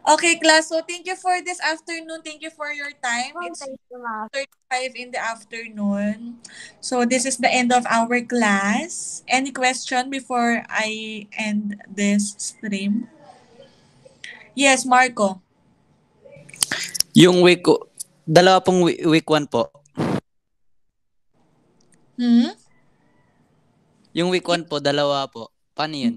Speaker 1: Okay, class. So, thank you for this afternoon. Thank you for your time.
Speaker 7: Ma'am,
Speaker 1: It's
Speaker 7: thank you, ma'am.
Speaker 1: 35 in the afternoon. So, this is the end of our class. Any question before I end this stream? Yes, Marco.
Speaker 8: Yung dalawa pong week 1 po. Yung week 1 po, dalawa po. Paano yun?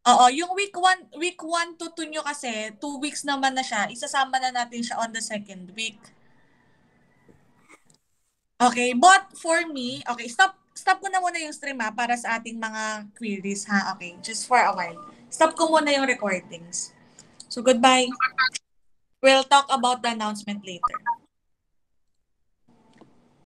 Speaker 1: Oo, yung week 1 to 2 nyo kasi, 2 weeks naman na siya. Isasama na natin siya on the second week. Okay, but for me, okay, stop ko na muna yung stream para sa ating mga queries ha. Okay, just for a while. Stop ko muna yung recordings. So goodbye. We'll talk about the announcement later.